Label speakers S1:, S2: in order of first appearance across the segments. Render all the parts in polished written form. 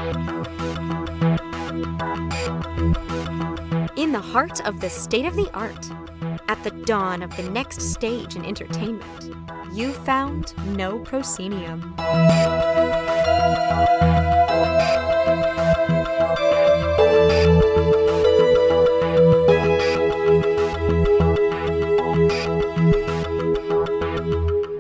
S1: In the heart of the state-of-the-art, at the dawn of the next stage in entertainment, you found No Proscenium.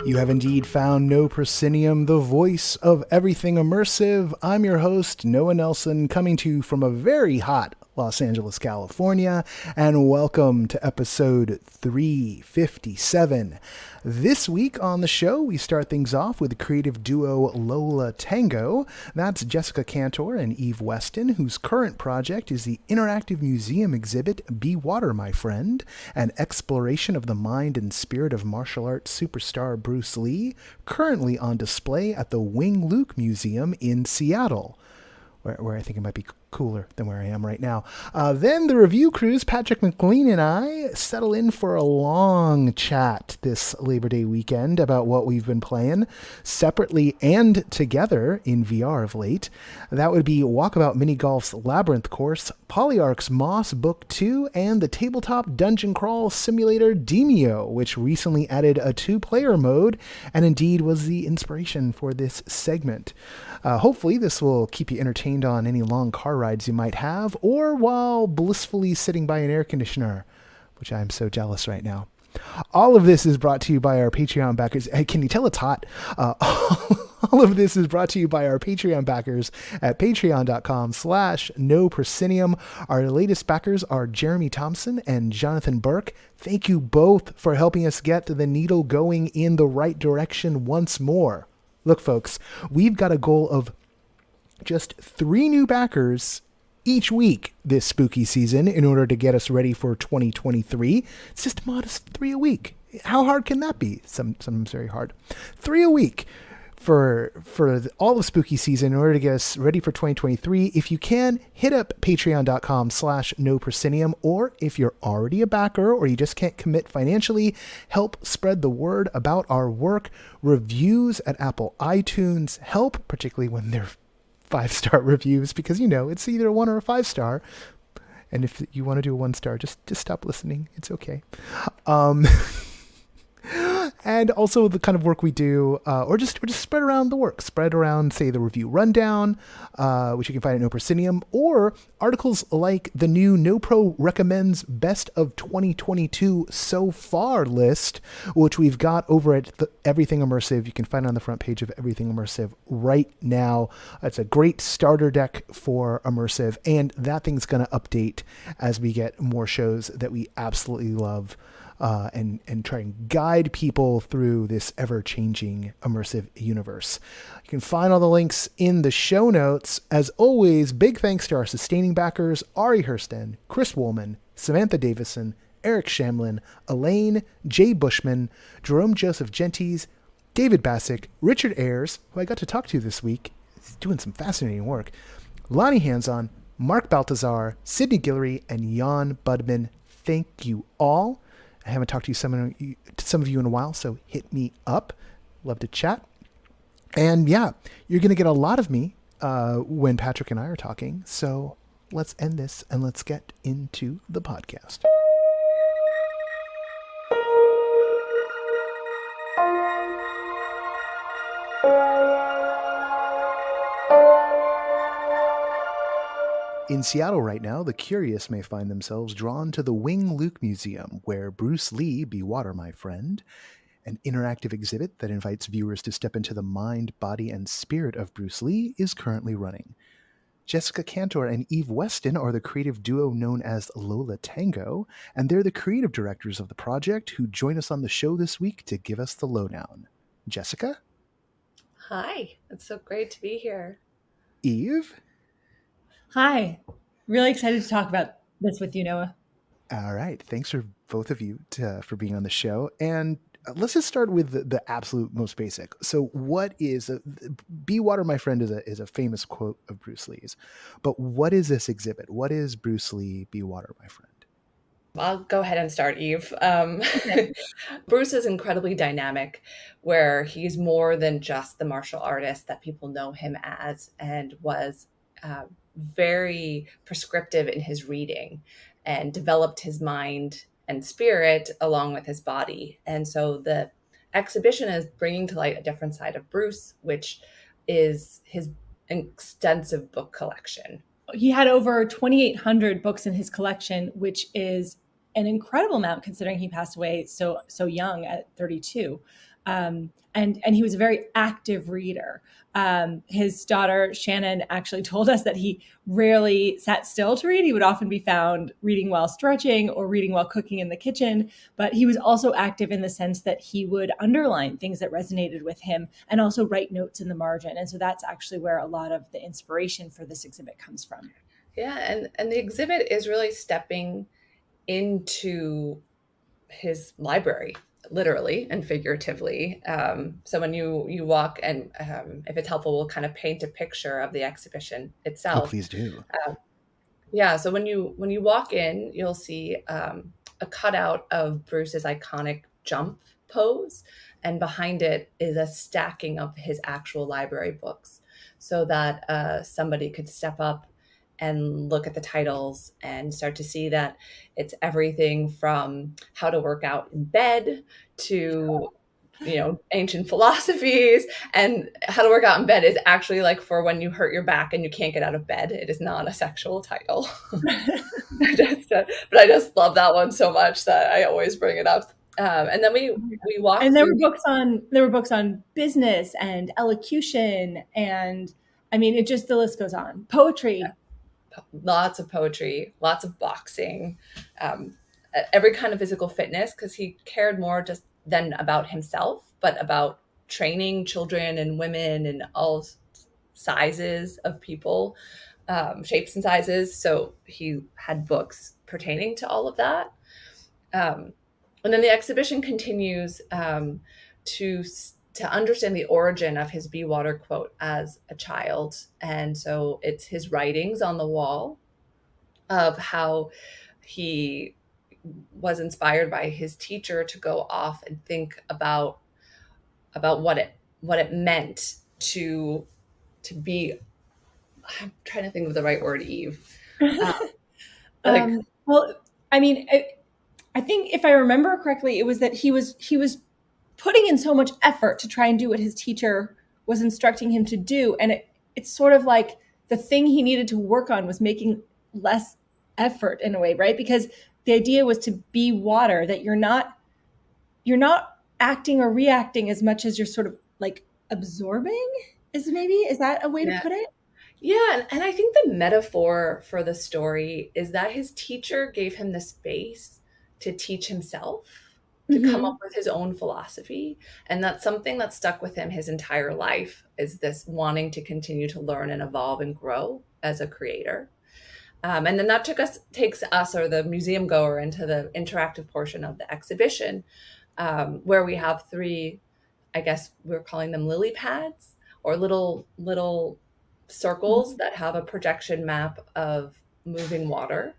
S2: You have indeed found No Proscenium, the voice of everything immersive. I'm your host, Noah Nelson, coming to you from a very hot Los Angeles, California, and welcome to episode 357. This week on the show, we start things off with the creative duo Lola Tango. That's Jessica Kantor and Weston, whose current project is the interactive museum exhibit Be Water, My Friend, an exploration of the mind and spirit of martial arts superstar Bruce Lee, currently on display at the Wing Luke Museum in Seattle, where I think it might be cooler than where I am right now. Then the review crews, Patrick McLean and I, settle in for a long chat this Labor Day weekend about what we've been playing, separately and together in VR of late. That would be Walkabout Mini Golf's Labyrinth course, Polyarch's Moss Book 2, and the tabletop dungeon crawl simulator Demeo, which recently added a 2-player mode and indeed was the inspiration for this segment. Hopefully this will keep you entertained on any long car rides you might have, or while blissfully sitting by an air conditioner, which I'm so jealous right now. All of this is brought to you by our Patreon backers. Hey, can you tell it's hot? All of this is brought to you by our Patreon backers at patreon.com/NoProscenium. Our latest backers are Jeremy Thompson and Jonathan Burke. Thank you both for helping us get the needle going in the right direction once more. Look, folks, we've got a goal of just 3 new backers each week this spooky season in order to get us ready for 2023. It's just a modest 3 a week. How hard can that be? Sometimes very hard. 3 a week for all of spooky season in order to get us ready for 2023. If you can, hit up patreon.com/NoProscenium, or if you're already a backer or you just can't commit financially, help spread the word about our work. Reviews at Apple iTunes help, particularly when they're 5-star reviews, because it's either a 1 or a 5-star. And if you want to do a 1-star, just stop listening. It's okay. And also the kind of work we do, or just spread around the work. Spread around, say, the review rundown, which you can find at No Proscenium, or articles like the new NoPro recommends best of 2022 so far list, which we've got over at Everything Immersive. You can find it on the front page of Everything Immersive right now. It's a great starter deck for Immersive, and that thing's going to update as we get more shows that we absolutely love. And try and guide people through this ever-changing immersive universe. You can find all the links in the show notes. As always, big thanks to our sustaining backers, Ari Hurston, Chris Woolman, Samantha Davison, Eric Shamlin, Elaine, Jay Bushman, Jerome Joseph Genties, David Bassick, Richard Ayers, who I got to talk to this week. He's doing some fascinating work, Lonnie Hanson, Mark Baltazar, Sydney Guillory, and Jan Budman. Thank you all. I haven't talked to some of you in a while, so hit me up. Love to chat. And yeah, you're going to get a lot of me when Patrick and I are talking. So let's end this and let's get into the podcast. In Seattle right now, the curious may find themselves drawn to the Wing Luke Museum, where Bruce Lee, Be Water, My Friend, an interactive exhibit that invites viewers to step into the mind, body, and spirit of Bruce Lee, is currently running. Jessica Kantor and Weston are the creative duo known as Lola Tango, and they're the creative directors of the project who join us on the show this week to give us the lowdown. Jessica?
S3: Hi, it's so great to be here.
S2: Eve?
S4: Hi, really excited to talk about this with you, Noah.
S2: All right. Thanks for both of you for being on the show. And let's just start with the absolute most basic. So what is Be Water, My Friend is a famous quote of Bruce Lee's. But what is this exhibit? What is Bruce Lee, Be Water, My Friend?
S3: I'll go ahead and start, Eve. Bruce is incredibly dynamic, where he's more than just the martial artist that people know him as, and was very prescriptive in his reading and developed his mind and spirit along with his body. And so the exhibition is bringing to light a different side of Bruce, which is his extensive book collection.
S4: He had over 2,800 books in his collection, which is an incredible amount considering he passed away so young at 32. And he was a very active reader. His daughter, Shannon, actually told us that he rarely sat still to read. He would often be found reading while stretching or reading while cooking in the kitchen. But he was also active in the sense that he would underline things that resonated with him and also write notes in the margin. And so that's actually where a lot of the inspiration for this exhibit comes from.
S3: Yeah, and the exhibit is really stepping into his library, literally and figuratively. So when you walk, and if it's helpful, we'll kind of paint a picture of the exhibition itself.
S2: Oh, please do.
S3: Yeah, so when you walk in, you'll see a cutout of Bruce's iconic jump pose, and behind it is a stacking of his actual library books, so that somebody could step up and look at the titles and start to see that it's everything from how to work out in bed to, ancient philosophies. And how to work out in bed is actually like for when you hurt your back and you can't get out of bed. It is not a sexual title. But I just love that one so much that I always bring it up. And then we walk.
S4: And there were books on business and elocution, and I mean, the list goes on. Poetry.
S3: Yeah. Lots of poetry, lots of boxing, every kind of physical fitness, because he cared more just than about himself, but about training children and women and all sizes of people, shapes and sizes. So he had books pertaining to all of that. And then the exhibition continues to understand the origin of his Be Water quote as a child. And so it's his writings on the wall of how he was inspired by his teacher to go off and think about what it meant to be, I'm trying to think of the right word, Eve.
S4: Well, I mean, I think if I remember correctly, it was that he was putting in so much effort to try and do what his teacher was instructing him to do. And it's sort of like the thing he needed to work on was making less effort in a way, right? Because the idea was to be water, that you're not acting or reacting as much as you're sort of like absorbing. Is that a way to put it?
S3: Yeah. And I think the metaphor for the story is that his teacher gave him the space to teach himself, to come up with his own philosophy. And that's something that stuck with him his entire life, is this wanting to continue to learn and evolve and grow as a creator. And then that takes us or the museum goer into the interactive portion of the exhibition, where we have 3, I guess we're calling them lily pads, or little circles that have a projection map of moving water.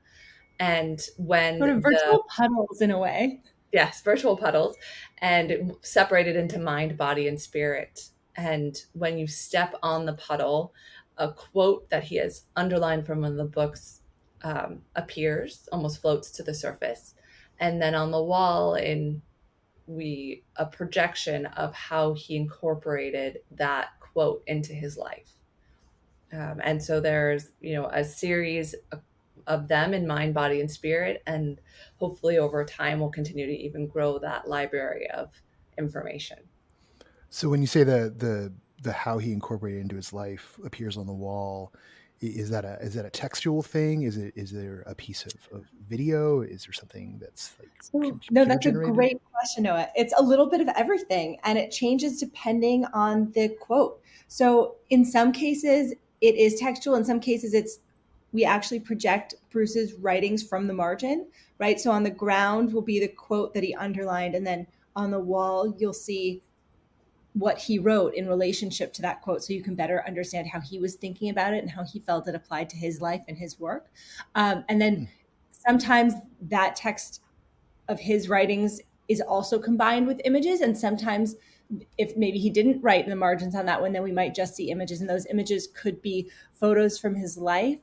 S3: And when
S4: sort of virtual puddles in a way.
S3: Yes, virtual puddles, and separated into mind, body, and spirit. And when you step on the puddle, a quote that he has underlined from one of the books appears, almost floats to the surface. And then on the wall, a projection of how he incorporated that quote into his life. And so there's, a series of them in mind, body, and spirit. And hopefully over time, we'll continue to even grow that library of information.
S2: So when you say the how he incorporated into his life appears on the wall, is that a textual thing? Is there a piece of video? Is there something that's like
S4: No, that's a great question, Noah. It's a little bit of everything, and it changes depending on the quote. So in some cases, it is textual. In some cases, we actually project Bruce's writings from the margin, right? So on the ground will be the quote that he underlined, and then on the wall, you'll see what he wrote in relationship to that quote, so you can better understand how he was thinking about it and how he felt it applied to his life and his work. And then sometimes that text of his writings is also combined with images, and sometimes if maybe he didn't write in the margins on that one, then we might just see images, and those images could be photos from his life,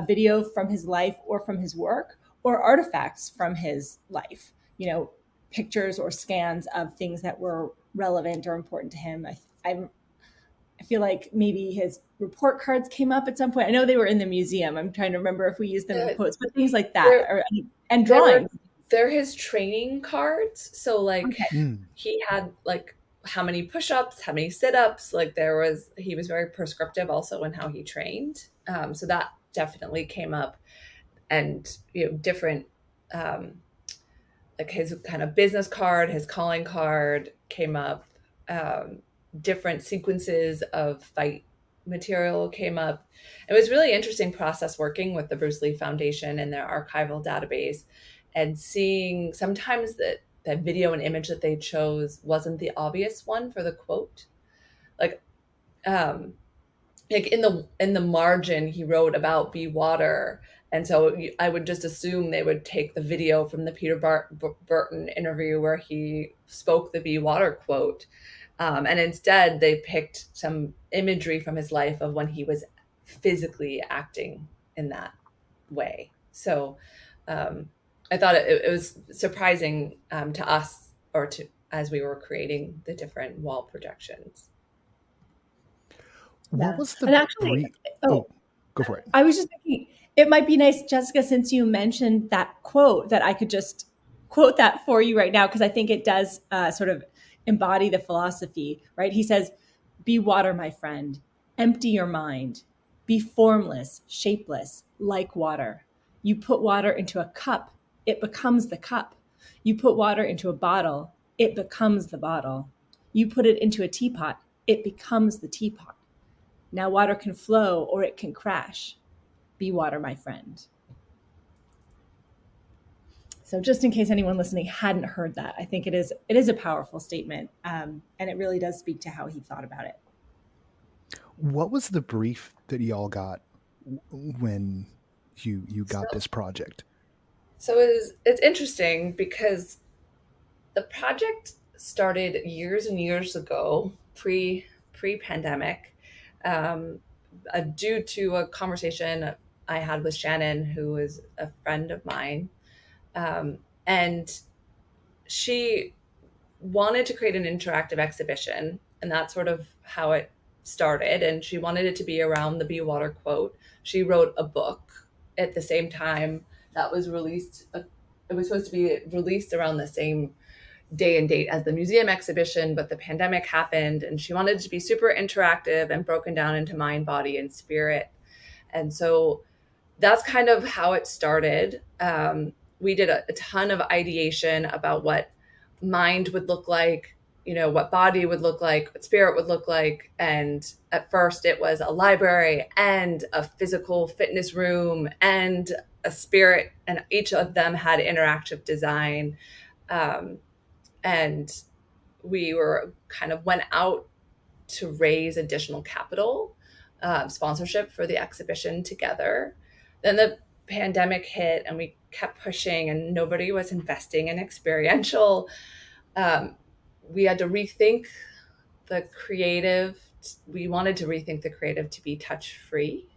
S4: video from his life or from his work, or artifacts from his life, pictures or scans of things that were relevant or important to him. I feel like maybe his report cards came up at some point. I know they were in the museum. I'm trying to remember if we used them in quotes, but things like that, and drawings.
S3: They're his training cards. So like he had like how many push-ups, how many sit-ups, like he was very prescriptive also in how he trained. So that definitely came up, and different like his kind of business card, his calling card came up. Different sequences of fight material came up. It was really interesting process working with the Bruce Lee Foundation and their archival database, and seeing sometimes that video and image that they chose wasn't the obvious one for the quote. Like in the margin, he wrote about be water. And so I would just assume they would take the video from the Peter Burton interview where he spoke the be water quote. And instead they picked some imagery from his life of when he was physically acting in that way. So I thought it was surprising to us, or to as we were creating the different wall projections.
S2: What was the
S4: go
S2: for it.
S4: I was just thinking it might be nice, Jessica, since you mentioned that quote, that I could just quote that for you right now, because I think it does sort of embody the philosophy, right? He says, "Be water, my friend. Empty your mind. Be formless, shapeless, like water. You put water into a cup, it becomes the cup. You put water into a bottle, it becomes the bottle. You put it into a teapot, it becomes the teapot. Now water can flow or it can crash. Be water, my friend." So just in case anyone listening hadn't heard that, I think it is a powerful statement, and it really does speak to how he thought about it.
S2: What was the brief that y'all got when you got this project?
S3: So it's interesting because the project started years and years ago, pre-pandemic, due to a conversation I had with Shannon, who is a friend of mine. And she wanted to create an interactive exhibition, and that's sort of how it started. And she wanted it to be around the Be Water quote. She wrote a book at the same time that was released. It was supposed to be released around the same day and date as the museum exhibition, but the pandemic happened, and she wanted it to be super interactive and broken down into mind, body, and spirit. And so that's kind of how it started. We did a ton of ideation about what mind would look like, what body would look like, what spirit would look like. And at first it was a library and a physical fitness room and a spirit, and each of them had interactive design. And we went out to raise additional capital, sponsorship for the exhibition together. Then the pandemic hit and we kept pushing, and nobody was investing in experiential. We had to rethink the creative. We wanted to rethink the creative to be touch-free,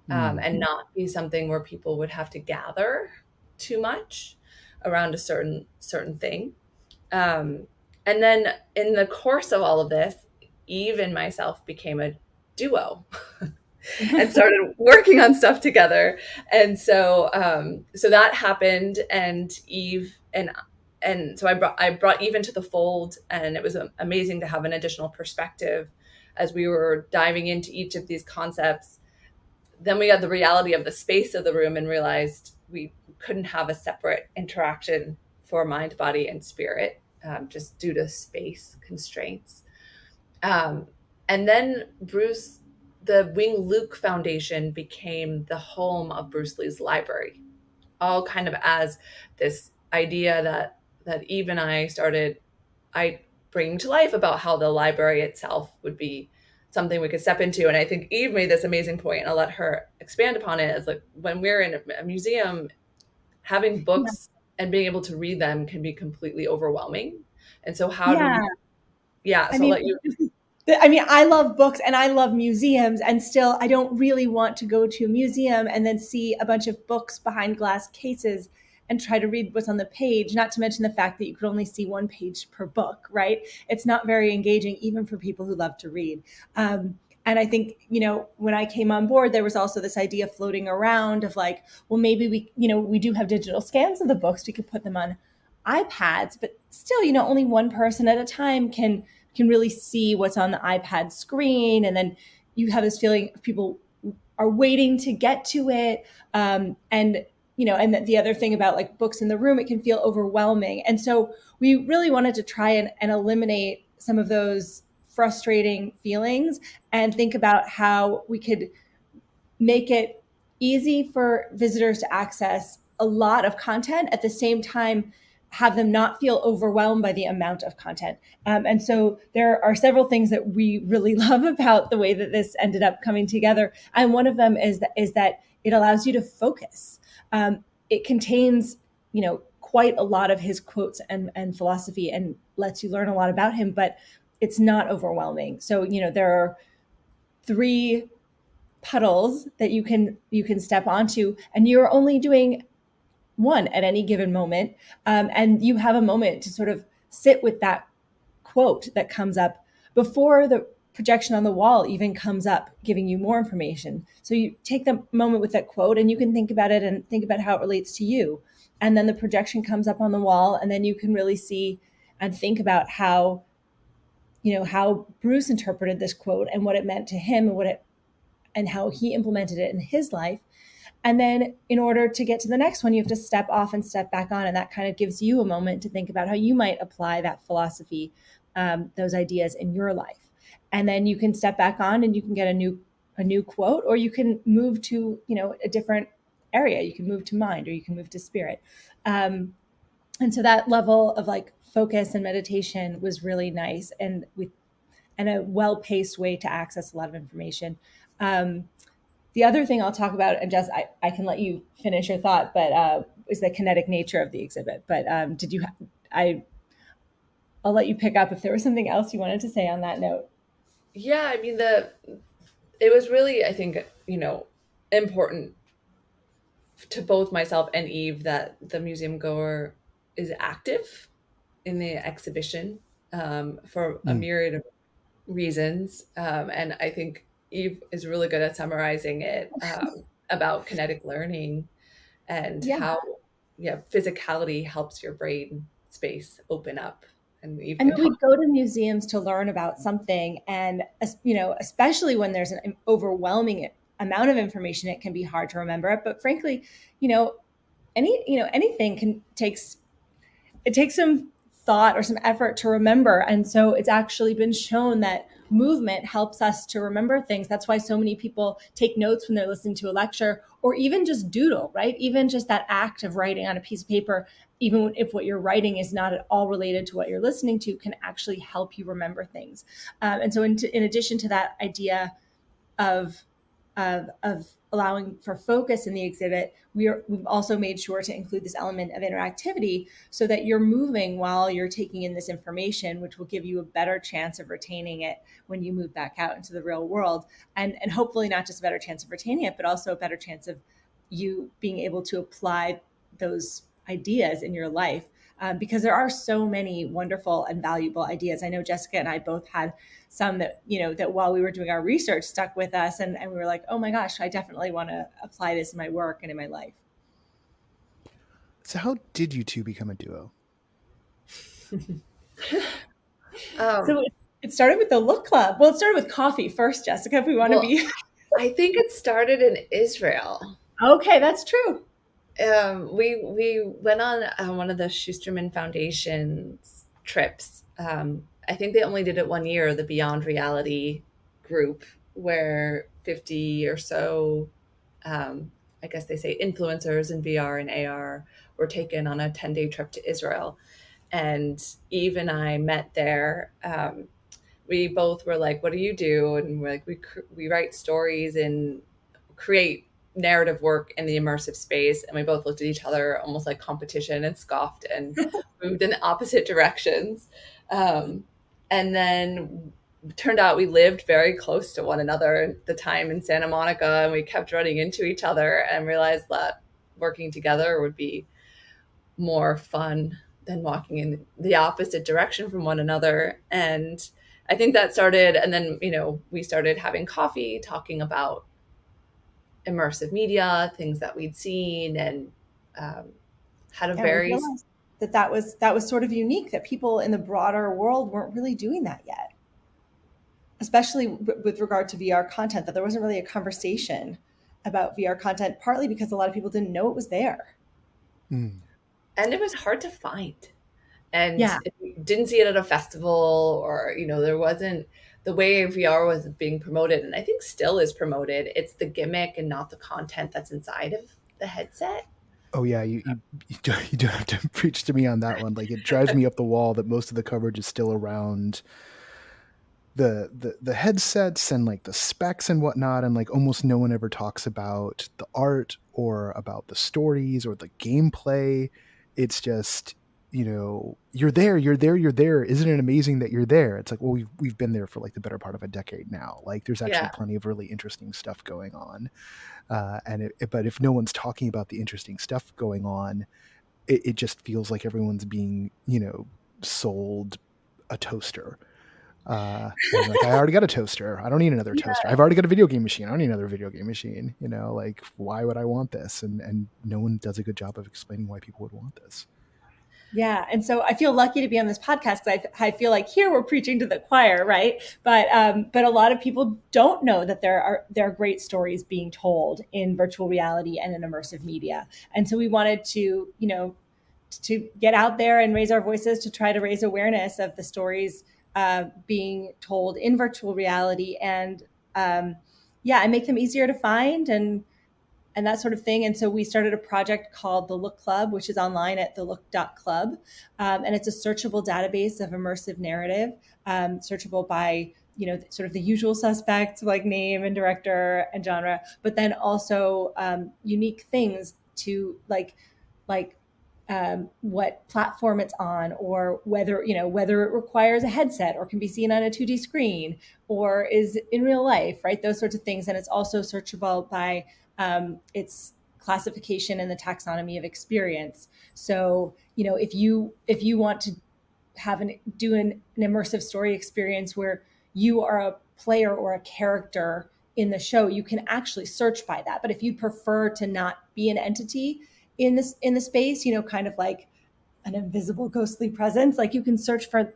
S3: and not be something where people would have to gather too much around a certain thing. And then in the course of all of this, Eve and myself became a duo and started working on stuff together. And so that happened, and Eve and so I brought Eve into the fold, and it was amazing to have an additional perspective as we were diving into each of these concepts. Then we had the reality of the space of the room and realized we couldn't have a separate interaction for mind, body, and spirit, just due to space constraints. And then the Wing Luke Foundation became the home of Bruce Lee's library, all kind of as this idea that Eve and I started bringing to life about how the library itself would be something we could step into. And I think Eve made this amazing point, and I'll let her expand upon it, is like when we're in a museum, having books and being able to read them can be completely overwhelming. And so how do we yeah, so
S4: I mean,
S3: let you.
S4: I love books and I love museums, and still I don't really want to go to a museum and then see a bunch of books behind glass cases and try to read what's on the page, not to mention the fact that you could only see one page per book, right? It's not very engaging, even for people who love to read. And I think, when I came on board, there was also this idea floating around of like, well, maybe we do have digital scans of the books. We could put them on iPads, but still, only one person at a time can really see what's on the iPad screen. And then you have this feeling of people are waiting to get to it. And the other thing about like books in the room, it can feel overwhelming. And so we really wanted to try and eliminate some of those frustrating feelings and think about how we could make it easy for visitors to access a lot of content at the same time, have them not feel overwhelmed by the amount of content. And so there are several things that we really love about the way that this ended up coming together. And one of them is that it allows you to focus. It contains, quite a lot of his quotes and philosophy, and lets you learn a lot about him, but it's not overwhelming. So, there are 3 puddles that you can step onto, and you're only doing one at any given moment. And you have a moment to sort of sit with that quote that comes up before the projection on the wall even comes up, giving you more information. So you take the moment with that quote and you can think about it and think about how it relates to you. And then the projection comes up on the wall, and then you can really see and think about how Bruce interpreted this quote and what it meant to him and how he implemented it in his life. And then in order to get to the next one, you have to step off and step back on. And that kind of gives you a moment to think about how you might apply that philosophy, those ideas in your life. And then you can step back on and you can get a new quote, or you can move to, a different area. You can move to mind, or you can move to spirit. And so that level of like focus and meditation was really nice, and a well-paced way to access a lot of information. The other thing I'll talk about, and Jess, I can let you finish your thought, but is the kinetic nature of the exhibit. But I'll let you pick up if there was something else you wanted to say on that note.
S3: Yeah, I mean, it was really, I think, important to both myself and Eve that the museum goer is active in the exhibition for a myriad of reasons. And I think Eve is really good at summarizing it about kinetic learning and how physicality helps your brain space open up. And Eve
S4: we go to museums to learn about something, and especially when there's an overwhelming amount of information, it can be hard to remember it. But frankly, anything takes some thought or some effort to remember. And so it's actually been shown that movement helps us to remember things. That's why so many people take notes when they're listening to a lecture, or even just doodle, right? Even just that act of writing on a piece of paper, even if what you're writing is not at all related to what you're listening to, can actually help you remember things. And so in addition to that idea of allowing for focus in the exhibit, we've also made sure to include this element of interactivity so that you're moving while you're taking in this information, which will give you a better chance of retaining it when you move back out into the real world. And hopefully not just a better chance of retaining it, but also a better chance of you being able to apply those ideas in your life. Because there are so many wonderful and valuable ideas. I know Jessica and I both had some that, that while we were doing our research stuck with us, and we were like, oh my gosh, I definitely want to apply this in my work and in my life.
S2: So how did you two become a duo?
S4: So it started with the Look Club. Well, it started with coffee first, Jessica, if we want to be.
S3: I think it started in Israel.
S4: Okay, that's true.
S3: We went on one of the Schusterman Foundation's trips. I think they only did it 1 year, the Beyond Reality group, where 50 or so, I guess they say influencers in VR and AR were taken on a 10-day trip to Israel. And Eve and I met there. We both were like, what do you do? And we're like, we write stories and create narrative work in the immersive space. And we both looked at each other almost like competition and scoffed and moved in opposite directions. And then turned out we lived very close to one another at the time in Santa Monica, and we kept running into each other and realized that working together would be more fun than walking in the opposite direction from one another. And I think that started, and then, we started having coffee, talking about immersive media, things that we'd seen, and had a very...
S4: We realized that was sort of unique, that people in the broader world weren't really doing that yet, especially with regard to VR content, that there wasn't really a conversation about VR content, partly because a lot of people didn't know it was there.
S3: And it was hard to find. And if you didn't see it at a festival, or, there wasn't the way VR was being promoted, and I think still is promoted. It's the gimmick and not the content that's inside of the headset.
S2: Oh yeah, you do have to preach to me on that one. Like, it drives me up the wall that most of the coverage is still around the headsets and like the specs and whatnot, and like almost no one ever talks about the art or about the stories or the gameplay. It's just, you're there. Isn't it amazing that you're there? It's like, well, we've been there for like the better part of a decade now. Like, there's actually plenty of really interesting stuff going on. But if no one's talking about the interesting stuff going on, it just feels like everyone's being, sold a toaster. Like, I already got a toaster. I don't need another toaster. I've already got a video game machine. I don't need another video game machine. Like, why would I want this? And no one does a good job of explaining why people would want this.
S4: Yeah. And so I feel lucky to be on this podcast, because I feel like here we're preaching to the choir, right? But a lot of people don't know that there are great stories being told in virtual reality and in immersive media. And so we wanted to, to get out there and raise our voices to try to raise awareness of the stories being told in virtual reality, and and make them easier to find and that sort of thing. And so we started a project called the Look Club, which is online at thelook.club. And it's a searchable database of immersive narrative, searchable by, sort of the usual suspects like name and director and genre, but then also unique things to like what platform it's on, or whether it requires a headset or can be seen on a 2D screen or is in real life, right? Those sorts of things. And it's also searchable by its classification and the taxonomy of experience. So, if you want to do an immersive story experience where you are a player or a character in the show, you can actually search by that. But if you prefer to not be an entity in the space, kind of like an invisible ghostly presence, like you can search by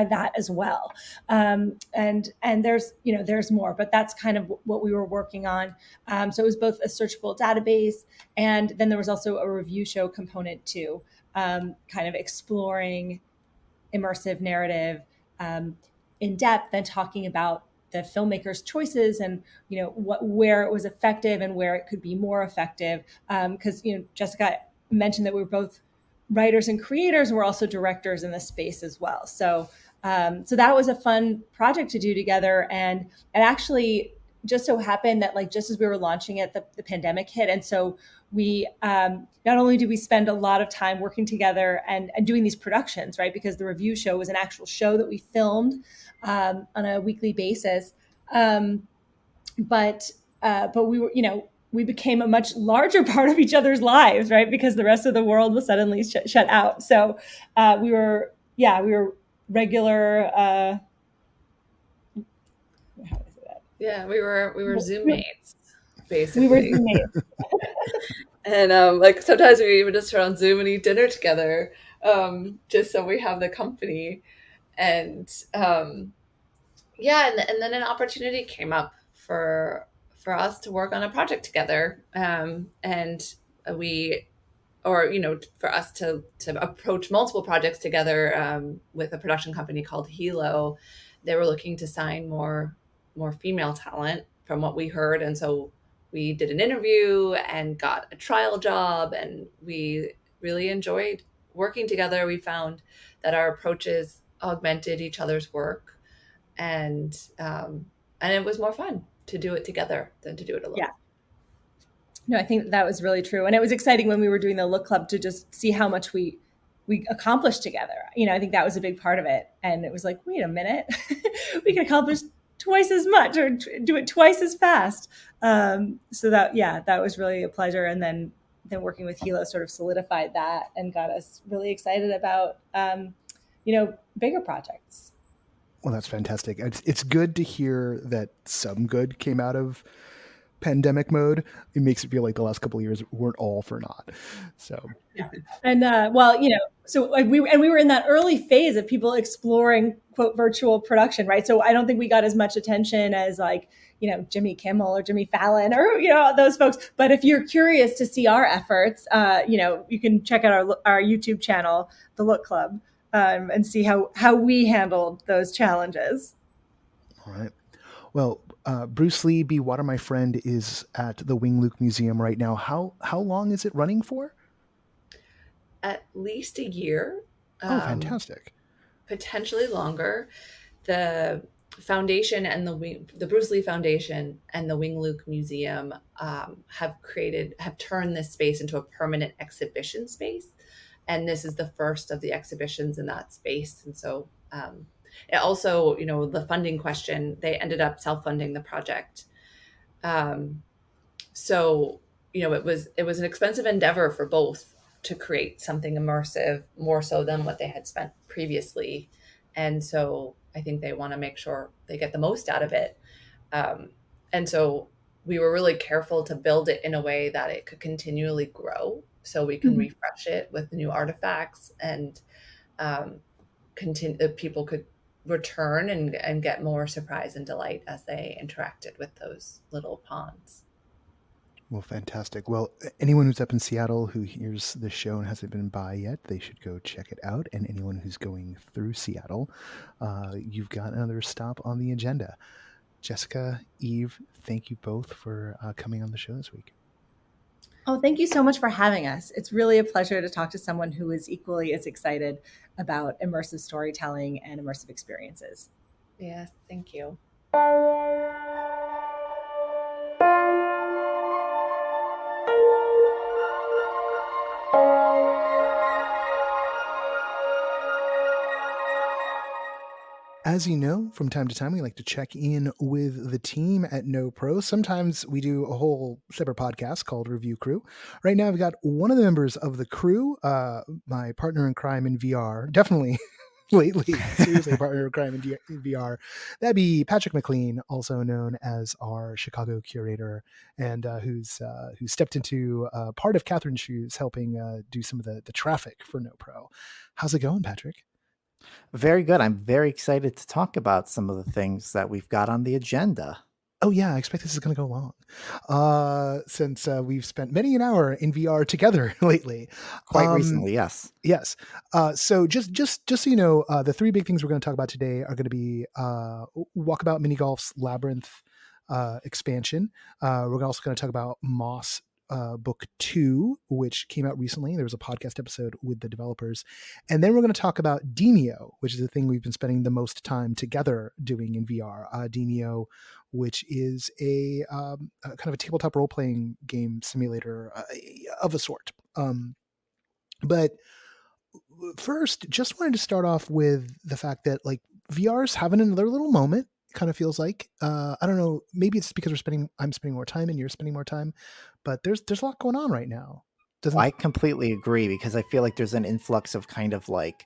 S4: that as well. And there's more, but that's kind of what we were working on. So it was both a searchable database, and then there was also a review show component too, kind of exploring immersive narrative in depth and talking about the filmmaker's choices and, where it was effective and where it could be more effective. Because, Jessica mentioned that we were both writers and creators, and we're also directors in this space as well. So that was a fun project to do together. And it actually just so happened that, like, just as we were launching it, the pandemic hit. And so we not only did we spend a lot of time working together and doing these productions, right? Because the review show was an actual show that we filmed on a weekly basis. But we were, we became a much larger part of each other's lives, right? Because the rest of the world was suddenly shut out. So we were regular. How is it?
S3: Yeah, we were Zoom mates, basically.
S4: We were Zoom mates.
S3: And like sometimes we would just turn on Zoom and eat dinner together, just so we have the company. And and then an opportunity came up for us to work on a project together, for us to approach multiple projects together with a production company called Hilo. They were looking to sign more female talent from what we heard, and so we did an interview and got a trial job, and we really enjoyed working together. We found that our approaches augmented each other's work, and it was more fun to do it together than to do it alone.
S4: Yeah. No, I think that was really true. And it was exciting when we were doing the Look Club to just see how much we we accomplished together. I think that was a big part of it. And it was like, wait a minute, we can accomplish twice as much or do it twice as fast. So that was really a pleasure. And then working with Hilo sort of solidified that and got us really excited about, bigger projects.
S2: Well, that's fantastic. It's good to hear that some good came out of pandemic mode. It makes it feel like the last couple of years weren't all for naught. So,
S4: yeah. And so like we were in that early phase of people exploring quote virtual production, right? So I don't think we got as much attention as like, Jimmy Kimmel or Jimmy Fallon or, those folks. But if you're curious to see our efforts, you can check out our YouTube channel, The Look Club, and see how we handled those challenges.
S2: All right. Well, Bruce Lee, Be Water My Friend is at the Wing Luke Museum right now. How long is it running for?
S3: At least a year.
S2: Oh, fantastic.
S3: Potentially longer. The foundation and the Bruce Lee Foundation and the Wing Luke Museum have turned this space into a permanent exhibition space. And this is the first of the exhibitions in that space. And so it also, the funding question, they ended up self-funding the project. So, it was an expensive endeavor for both to create something immersive, more so than what they had spent previously. And so I think they want to make sure they get the most out of it. And so we were really careful to build it in a way that it could continually grow so we can refresh it with new artifacts and people could return and get more surprise and delight as they interacted with those little ponds.
S2: Well, fantastic. Well, anyone who's up in Seattle who hears this show and hasn't been by yet, they should go check it out. And anyone who's going through Seattle, you've got another stop on the agenda. Jessica, Eve, thank you both for coming on the show this week.
S4: Oh, thank you so much for having us. It's really a pleasure to talk to someone who is equally as excited about immersive storytelling and immersive experiences.
S3: Yes, thank you.
S2: As you know, from time to time, we like to check in with the team at NoPro. Sometimes we do a whole separate podcast called Review Crew. Right now, we've got one of the members of the crew, my partner in crime in VR, definitely lately, seriously, partner in crime in VR. That'd be Patrick McLean, also known as our Chicago curator, and who's stepped into part of Catherine's shoes, helping do some of the traffic for NoPro. How's it going, Patrick?
S5: Very good. I'm very excited to talk about some of the things that we've got on the agenda.
S2: Oh yeah, I expect this is going to go long, since we've spent many an hour in VR together lately.
S5: Quite recently, yes.
S2: Yes. So just so you know, the three big things we're going to talk about today are going to be Walkabout Mini Golf's Labyrinth expansion. We're also going to talk about Moss Book 2, which came out recently. There was a podcast episode with the developers. And then we're going to talk about Demeo, which is the thing we've been spending the most time together doing in VR. Demeo, which is a kind of a tabletop role-playing game simulator of a sort. But first, just wanted to start off with the fact that like VR's having another little moment. Kind of feels like I don't know, maybe it's because I'm spending more time and you're spending more time, but there's a lot going on right now.
S5: I completely agree, because I feel like there's an influx of kind of like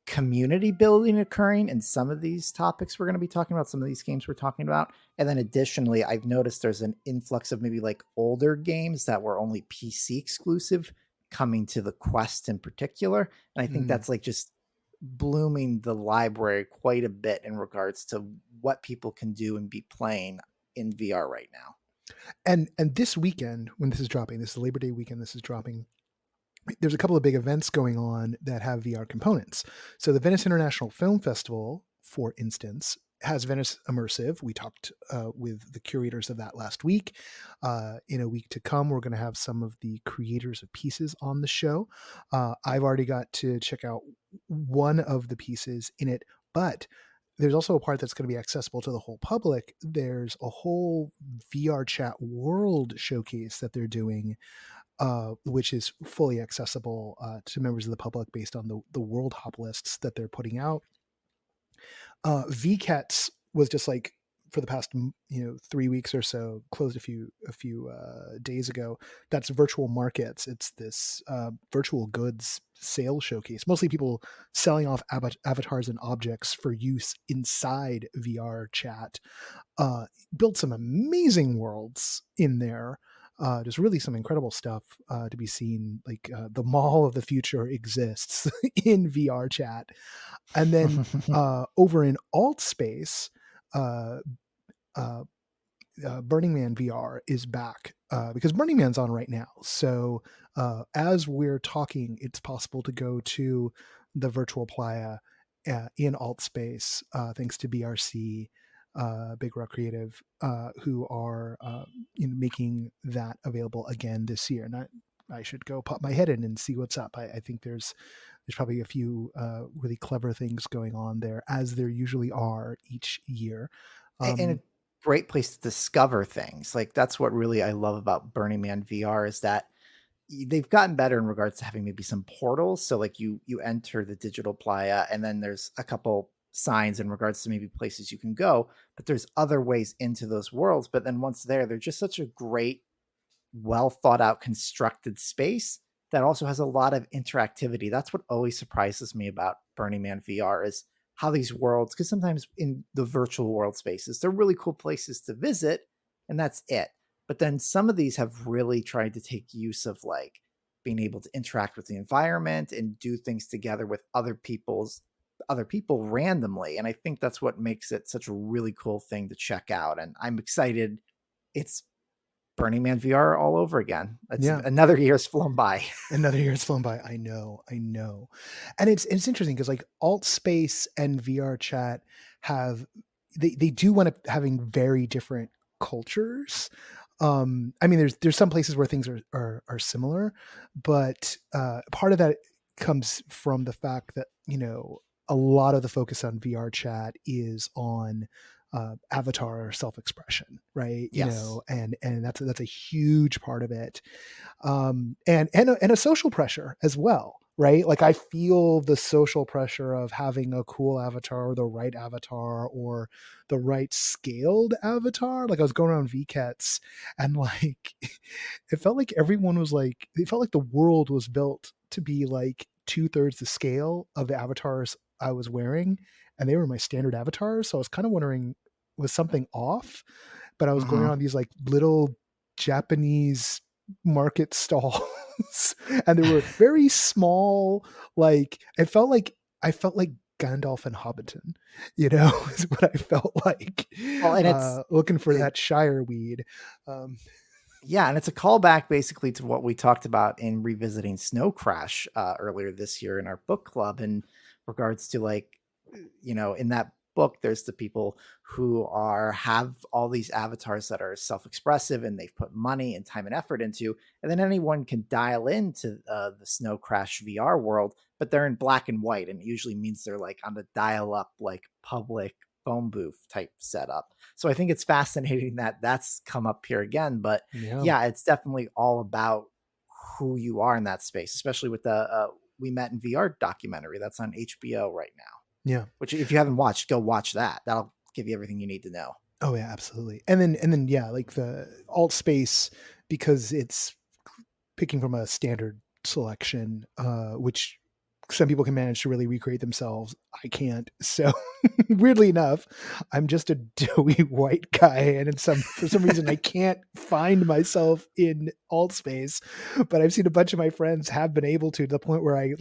S5: community building occurring in some of these topics we're going to be talking about, some of these games we're talking about. And then additionally, I've noticed there's an influx of maybe like older games that were only PC exclusive coming to the Quest in particular. And I think that's like just blooming the library quite a bit in regards to what people can do and be playing in VR right now.
S2: And this weekend, when this is dropping, this is Labor Day weekend, this is dropping, there's a couple of big events going on that have VR components. So the Venice International Film Festival, for instance, has Venice Immersive. We talked with the curators of that last week. In a week to come, we're going to have some of the creators of pieces on the show. I've already got to check out one of the pieces in it, but there's also a part that's going to be accessible to the whole public. There's a whole VR chat world showcase that they're doing which is fully accessible to members of the public based on the world hop lists that they're putting out. VCATS was just like for the past 3 weeks or so, closed a few days ago. That's Virtual Markets. It's this virtual goods sales showcase, mostly people selling off avatars and objects for use inside VR chat. Built some amazing worlds in there. There's really some incredible stuff to be seen. Like the mall of the future exists in VR chat. And then over in alt space, Burning Man VR is back because Burning Man's on right now. So as we're talking, it's possible to go to the virtual playa in alt space thanks to BRC, Big Rock Creative, who are making that available again this year. And I should go pop my head in and see what's up. I think there's probably a few really clever things going on there, as there usually are each year.
S5: And a great place to discover things. Like that's what really I love about Burning Man VR is that they've gotten better in regards to having maybe some portals. So like you enter the digital playa and then there's a couple signs in regards to maybe places you can go, but there's other ways into those worlds. But then once there, they're just such a great, well thought out, constructed space that also has a lot of interactivity. That's what always surprises me about Burning Man VR is how these worlds, because sometimes in the virtual world spaces, they're really cool places to visit and that's it. But then some of these have really tried to take use of like being able to interact with the environment and do things together with other people randomly. And I think that's what makes it such a really cool thing to check out. And I'm excited. It's Burning Man VR all over again. Another year's flown by.
S2: Another year's flown by. I know. And it's interesting because like alt space and VR chat they do wind up having very different cultures. I mean, there's some places where things are similar, but part of that comes from the fact that, a lot of the focus on VR chat is on avatar self-expression, right?
S5: Yes.
S2: And that's a huge part of it. And a social pressure as well, right? Like I feel the social pressure of having a cool avatar or the right avatar or the right scaled avatar. Like I was going around VCATs and like, it felt like the world was built to be like 2/3 the scale of the avatars I was wearing. And they were my standard avatars. So I was kind of wondering, was something off? But I was going around these like little Japanese market stalls and they were very small. Like I felt like Gandalf and Hobbiton, is what I felt like.
S5: Well, and it's
S2: looking for that Shire weed.
S5: Yeah, and it's a callback basically to what we talked about in revisiting Snow Crash earlier this year in our book club in regards to like, in that book, there's the people who have all these avatars that are self-expressive and they've put money and time and effort into, and then anyone can dial into the Snow Crash VR world, but they're in black and white, and it usually means they're like on the dial-up, like public phone booth type setup. So I think it's fascinating that that's come up here again, but yeah it's definitely all about who you are in that space, especially with the We Met in VR documentary that's on HBO right now.
S2: Yeah.
S5: Which if you haven't watched, go watch that. That'll give you everything you need to know.
S2: Oh yeah, absolutely. And then yeah, like the alt space, because it's picking from a standard selection, which some people can manage to really recreate themselves. I can't. So weirdly enough, I'm just a doughy white guy, and for some reason I can't find myself in alt space. But I've seen a bunch of my friends have been able to the point where I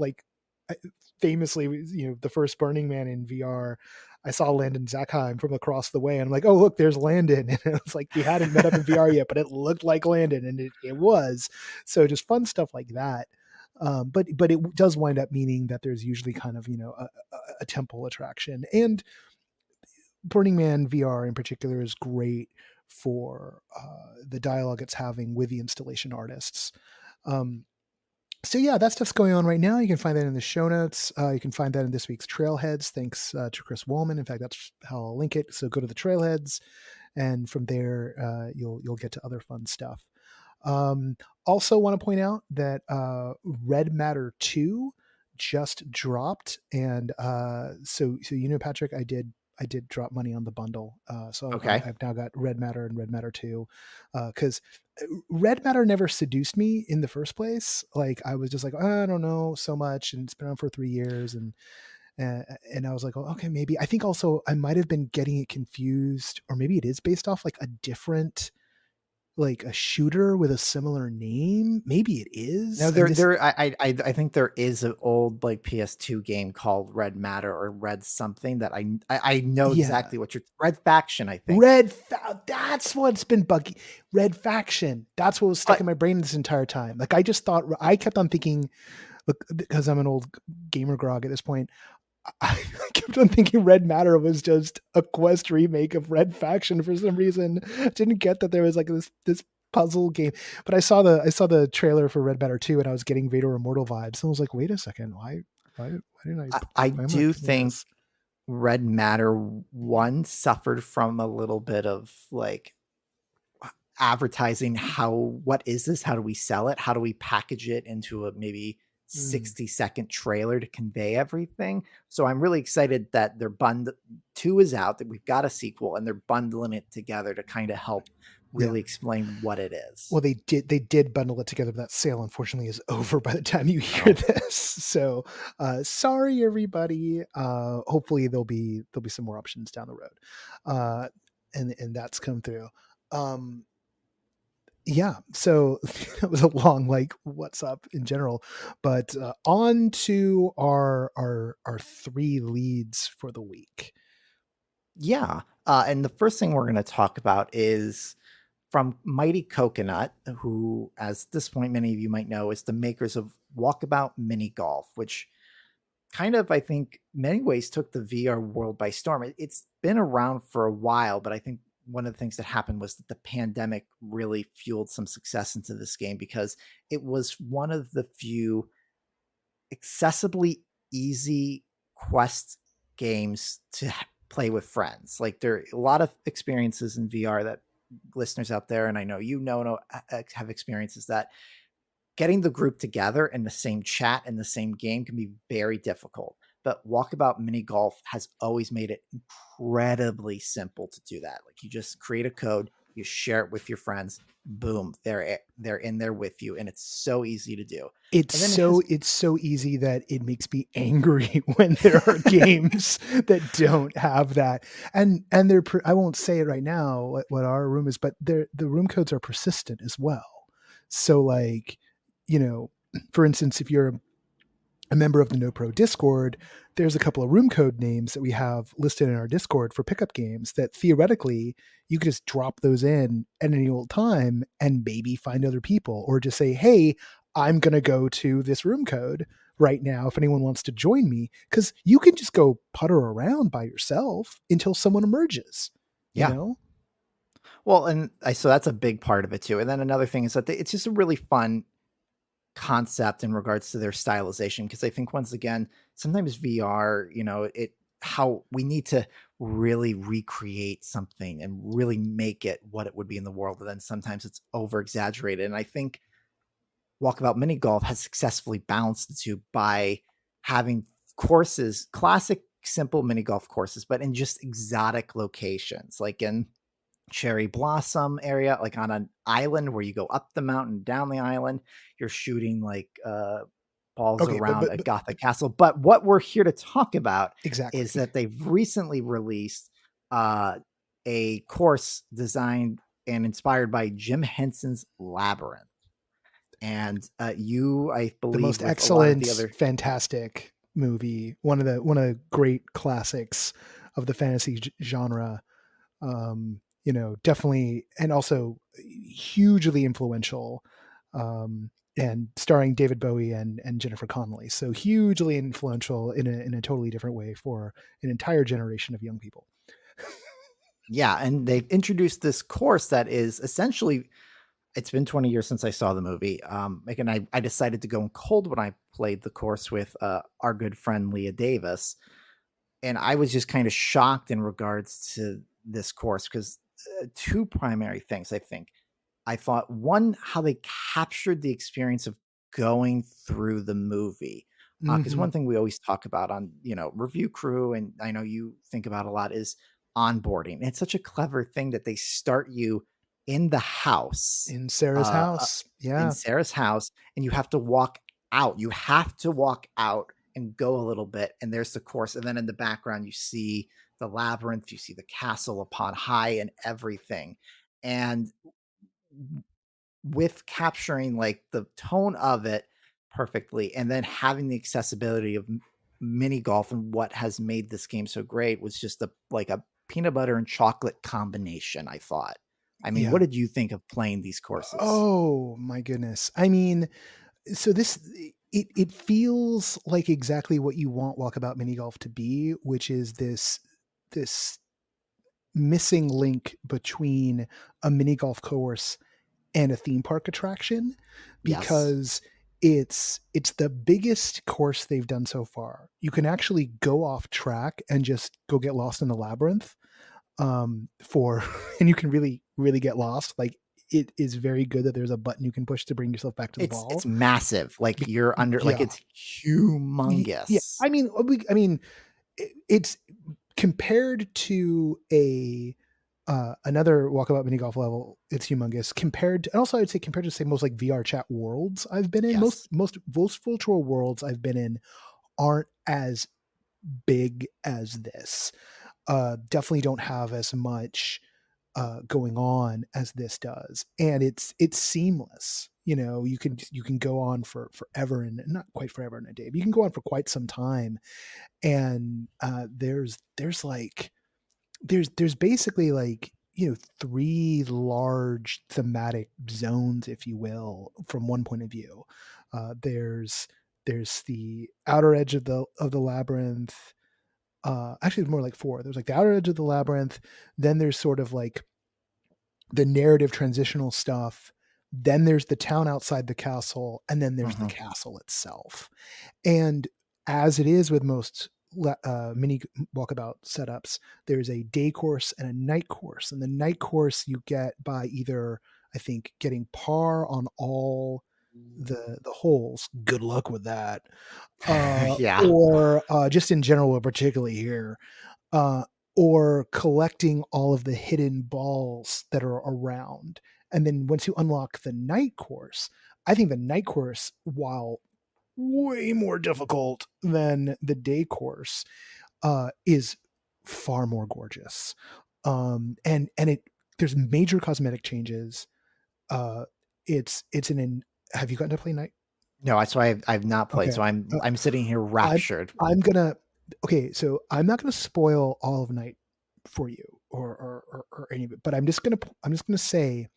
S2: famously, the first Burning Man in VR, I saw Landon Zackheim from across the way, and I'm like, oh look, there's Landon. And it's like we hadn't met up in VR yet, but it looked like Landon, and it was. So just fun stuff like that. But it does wind up meaning that there's usually kind of a temple attraction, and Burning Man VR in particular is great for the dialogue it's having with the installation artists. So yeah, that stuff's going on right now. You can find that in the show notes. You can find that in this week's Trailheads. Thanks to Chris Wallman. In fact, that's how I'll link it. So go to the Trailheads, and from there you'll get to other fun stuff. Also want to point out that Red Matter 2 just dropped, and so Patrick, I did drop money on the bundle. So
S5: Okay.
S2: I've now got Red Matter and Red Matter 2, because Red Matter never seduced me in the first place. Like, I was just like, I don't know so much, and it's been on for 3 years, and I was like, oh, okay, maybe. I think also I might have been getting it confused, or maybe it is based off like a different, like a shooter with a similar name. Maybe it is.
S5: No, I think there is an old like PS2 game called Red Matter or Red something that I know
S2: Yeah.
S5: exactly what you're Red Faction, I think.
S2: That's what's been buggy. Red Faction. That's what was stuck in my brain this entire time. Like, I just thought, I kept on thinking, look, because I'm an old gamer grog at this point, I kept on thinking Red Matter was just a Quest remake of Red Faction for some reason. Didn't get that there was like this puzzle game. But I saw the trailer for Red Matter 2, and I was getting Vader Immortal vibes. And I was like, wait a second, why didn't
S5: I do think Red Matter 1 suffered from a little bit of like advertising. What is this? How do we sell it? How do we package it into a maybe 60-second trailer to convey everything? So I'm really excited that 2 is out, that we've got a sequel, and they're bundling it together to kind of help really explain what it is.
S2: Well, they did bundle it together, but that sale unfortunately is over by the time you hear this. So sorry everybody. Hopefully there'll be some more options down the road. And that's come through. Yeah, so it was a long, like, what's up in general, but on to our 3 leads for the week.
S5: Yeah, and the first thing we're going to talk about is from Mighty Coconut, who, as this point, many of you might know, is the makers of Walkabout Mini Golf, which kind of, I think, many ways took the VR world by storm. It's been around for a while, but I think one of the things that happened was that the pandemic really fueled some success into this game, because it was one of the few accessibly easy Quest games to play with friends. Like, there are a lot of experiences in VR that listeners out there, and I know have experiences, that getting the group together in the same chat and the same game can be very difficult. But Walkabout Mini Golf has always made it incredibly simple to do that. Like, you just create a code, you share it with your friends, boom, they're in there with you, and it's so easy to do.
S2: It's so easy that it makes me angry when there are games that don't have that. And they're I won't say it right now what our room is, but the room codes are persistent as well. So, like, for instance, if you're a member of the NoPro Discord, there's a couple of room code names that we have listed in our Discord for pickup games that theoretically you could just drop those in at any old time and maybe find other people, or just say, hey, I'm going to go to this room code right now if anyone wants to join me, because you can just go putter around by yourself until someone emerges. You know?
S5: Well, and so that's a big part of it too. And then another thing is that it's just a really fun concept in regards to their stylization, because I think, once again, sometimes VR, how we need to really recreate something and really make it what it would be in the world, and then sometimes it's over exaggerated. And I think Walkabout Mini Golf has successfully balanced the two by having courses, classic simple mini golf courses, but in just exotic locations, like in Cherry Blossom area, like on an island where you go up the mountain, down the island, you're shooting like balls around a Gothic castle. But what we're here to talk about is that they've recently released a course designed and inspired by Jim Henson's Labyrinth. And I believe,
S2: the most excellent, fantastic movie, one of the great classics of the fantasy genre. Definitely, and also hugely influential, and starring David Bowie and Jennifer Connelly. So hugely influential in a totally different way for an entire generation of young people.
S5: Yeah, and they've introduced this course that is essentially, it's been 20 years since I saw the movie. And I decided to go in cold when I played the course with our good friend Leah Davis. And I was just kind of shocked in regards to this course, because 2 primary things, I think. I thought, one, how they captured the experience of going through the movie. Because
S2: Mm-hmm.
S5: one thing we always talk about on, review crew, and I know you think about a lot, is onboarding. It's such a clever thing that they start you in the house,
S2: In Sarah's
S5: uh,
S2: house.
S5: in
S2: Yeah.
S5: Sarah's house, and you have to walk out. You have to walk out and go a little bit, and there's the course. And then in the background, you see the labyrinth, you see the castle upon high and everything. And with capturing like the tone of it perfectly, and then having the accessibility of mini golf, and what has made this game so great was just a peanut butter and chocolate combination, I thought. I mean, what
S2: Yeah.
S5: did you think of playing these courses?
S2: Oh my goodness. I mean, so it feels like exactly what you want Walkabout Mini Golf to be, which is this missing link between a mini golf course and a theme park attraction,
S5: Yes.
S2: because it's the biggest course they've done so far. You can actually go off track and just go get lost in the labyrinth, for and you can really get lost. Like, it is very good that there's a button you can push to bring yourself back to the
S5: It's
S2: ball.
S5: massive. Like, you're under, like,
S2: Yeah.
S5: it's
S2: Yeah.
S5: humongous.
S2: I mean, it's compared to a another Walkabout mini golf level. It's humongous compared to, and also I'd say compared to, say, most like VR chat worlds I've been in.
S5: Yes.
S2: Most virtual worlds I've been in aren't as big as this. Definitely don't have as much going on as this does, and it's seamless. You can go on for forever, and not quite forever in a day, but you can go on for quite some time. And there's basically, like, three large thematic zones, if you will, from one point of view. There's the outer edge of the labyrinth. Actually, it's more like four. There's like the outer edge of the labyrinth. Then there's sort of like the narrative transitional stuff. Then there's the town outside the castle, and then there's the
S5: Mhm.
S2: castle itself. And as it is with most mini Walkabout setups, there's a day course and a night course. And the night course you get by either, I think, getting par on all the holes. Good luck with that.
S5: Yeah.
S2: Or just in general, particularly here, uh, or collecting all of the hidden balls that are around. And then once you unlock the night course, I think the night course, while way more difficult than the day course, is far more gorgeous. And there's major cosmetic changes. Uh, it's have you gotten to play night?
S5: No, that's why I've not played,
S2: Okay.
S5: so I'm
S2: Uh,
S5: I'm sitting here
S2: I'm
S5: raptured.
S2: I'm gonna okay, so I'm not gonna spoil all of night for you, or any of it, but I'm just gonna say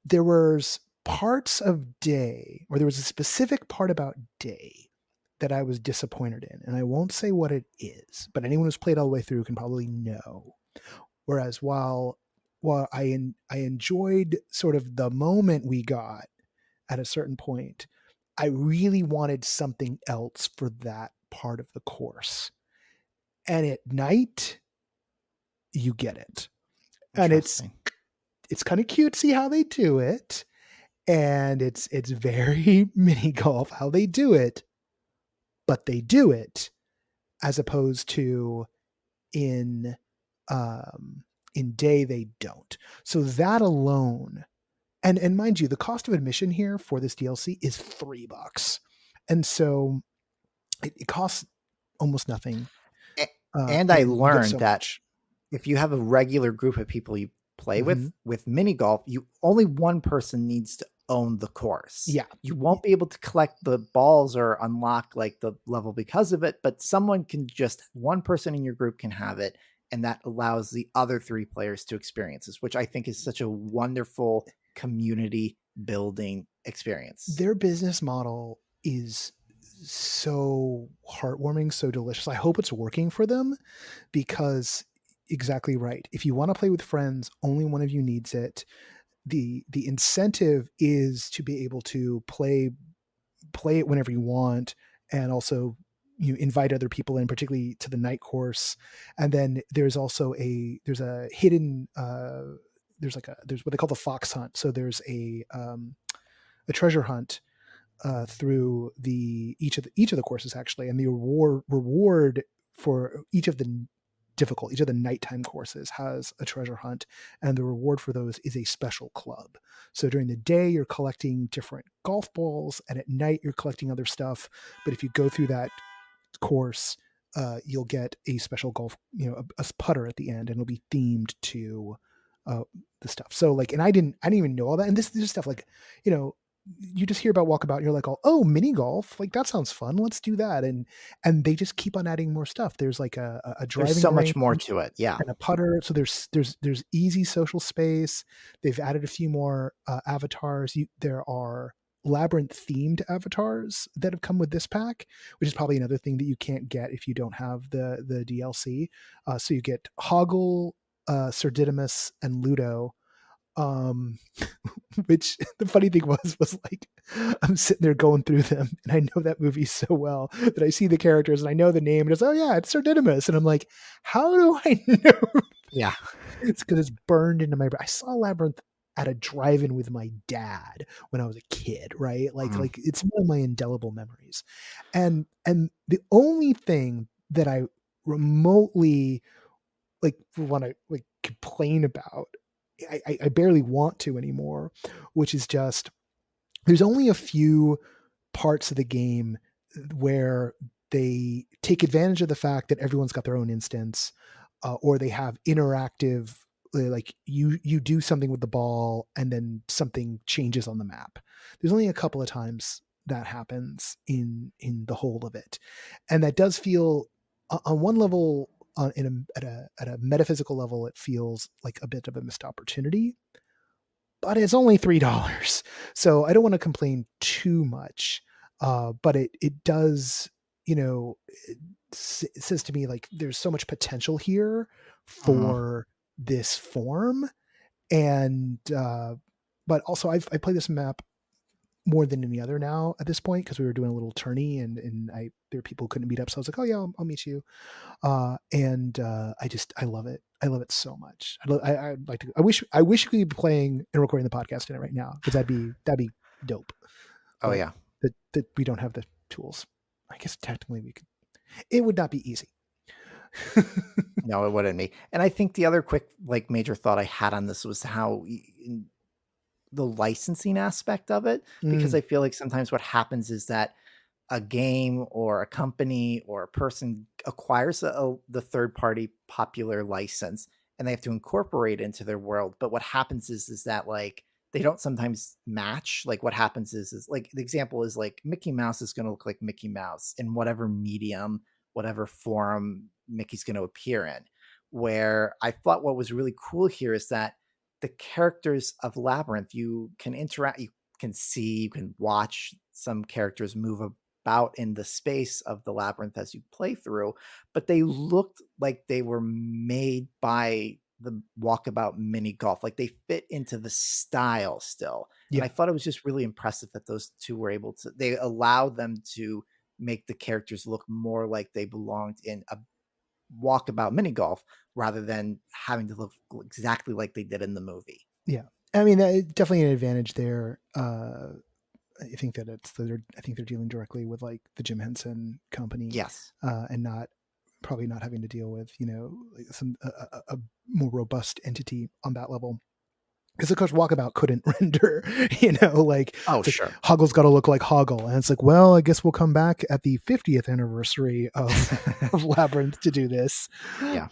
S2: there was parts of day, or there was a specific part about day that I was disappointed in, and I won't say what it is, but anyone who's played all the way through can probably know. Whereas while I enjoyed sort of the moment we got at a certain point, I really wanted something else for that part of the course. And at night, you get it. And
S5: Interesting.
S2: it's kind of cutesy how they do it. And it's very mini golf how they do it, but they do it as opposed to in in day they don't. So that alone, and mind you, the cost of admission here for this DLC is $3. And so it costs almost nothing.
S5: A and I
S2: And you get
S5: learned
S2: so
S5: that
S2: much.
S5: if you have a regular group of people you play
S2: Mhm.
S5: with mini golf, you only one person needs to own the course.
S2: Yeah.
S5: You won't be able to collect the balls or unlock like the level because of it, but one person in your group can have it, and that allows the other three players to experience this, which I think is such a wonderful community building experience.
S2: Their business model is so heartwarming, so delicious. I hope it's working for them, because exactly right. If you want to play with friends, only one of you needs it. The incentive is to be able to play it whenever you want, and also you invite other people in, particularly to the night course. And then there's also there's a hidden there's what they call the fox hunt. So there's a treasure hunt through each of the courses actually, and the reward for each of the nighttime courses has a treasure hunt, and the reward for those is a special club. So during the day you're collecting different golf balls, and at night you're collecting other stuff. But if you go through that course, you'll get a special golf, a putter at the end, and it'll be themed to the stuff. So like, and I didn't even know all that. And this is stuff like, you just hear about Walkabout and you're like, oh, mini golf, like that sounds fun, let's do that. And they just keep on adding more stuff. There's like a driving
S5: There's so much
S2: range
S5: more to it, yeah,
S2: and a putter. So there's easy social space. They've added a few more avatars. There are Labyrinth themed avatars that have come with this pack, which is probably another thing that you can't get if you don't have the DLC. So you get Hoggle, Sir Didymus, and Ludo. Which the funny thing was like, I'm sitting there going through them, and I know that movie so well that I see the characters and I know the name, and it's, oh yeah, it's Sir Didymus, and I'm like, how do I know?
S5: Yeah,
S2: It's because it's burned into my brain. I saw Labyrinth at a drive-in with my dad when I was a kid, right? Like it's one of my indelible memories. And the only thing that I remotely want to complain about, I barely want to anymore, which is just, there's only a few parts of the game where they take advantage of the fact that everyone's got their own instance, or they have interactive, like you do something with the ball and then something changes on the map. There's only a couple of times that happens in the whole of it, and that does feel, on one level, at a metaphysical level, it feels like a bit of a missed opportunity. But it's only $3, so I don't want to complain too much. But it does, it says to me like there's so much potential here for this form, and but also I play this map more than any other now at this point, because we were doing a little tourney, and there were people who couldn't meet up, so I was like, oh yeah, I'll meet you. And I love it. I love it so much. I'd like to. I wish we could be playing and recording the podcast in it right now, because that'd be dope.
S5: Oh yeah.
S2: That we don't have the tools. I guess technically we could. It would not be easy.
S5: No, it wouldn't be. And I think the other quick major thought I had on this was how the licensing aspect of it, because I feel like sometimes what happens is that a game or a company or a person acquires the third party popular license, and they have to incorporate it into their world. But what happens is that like they don't sometimes match. Like what happens is like the example is like Mickey Mouse is going to look like Mickey Mouse in whatever medium, whatever form Mickey's going to appear in. Where I thought what was really cool here is that the characters of Labyrinth, you can interact, you can see, you can watch some characters move about in the space of the Labyrinth as you play through, but they looked like they were made by the Walkabout mini golf. Like they fit into the style still. Yeah. And I thought it was just really impressive that those two were able to, they allowed them to make the characters look more like they belonged in a Walkabout mini golf rather than having to look exactly like they did in the movie.
S2: Yeah. I mean, definitely an advantage there. I think that I think they're dealing directly with like the Jim Henson company.
S5: Yes.
S2: And probably not having to deal with, some a more robust entity on that level. Because of course Walkabout couldn't render,
S5: oh sure,
S2: Hoggle's got to look like Hoggle, and it's like, well, I guess we'll come back at the 50th anniversary of Labyrinth to do this.
S5: Yeah.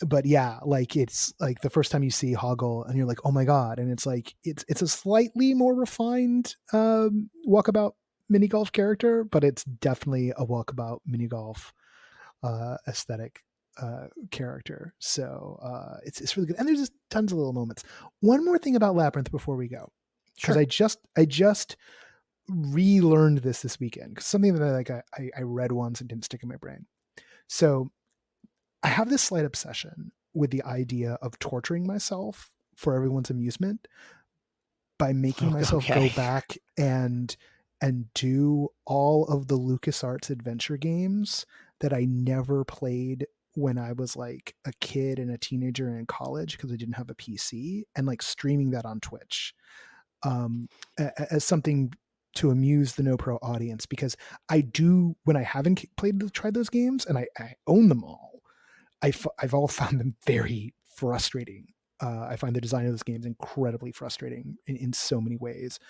S2: But yeah, like it's like the first time you see Hoggle, and you're like, oh my god, and it's like it's a slightly more refined Walkabout mini golf character, but it's definitely a Walkabout mini golf aesthetic character. So it's really good, and there's just tons of little moments. One more thing about Labyrinth before we go, because sure. I just relearned this weekend, because something that I read once and didn't stick in my brain. So I have this slight obsession with the idea of torturing myself for everyone's amusement by making myself go back and do all of the LucasArts adventure games that I never played when I was like a kid and a teenager and in college because I didn't have a PC, and like streaming that on Twitch as something to amuse the NoPro audience, because I do, when I haven't tried those games, and I own them all, I've all found them very frustrating. I find the design of those games incredibly frustrating in so many ways.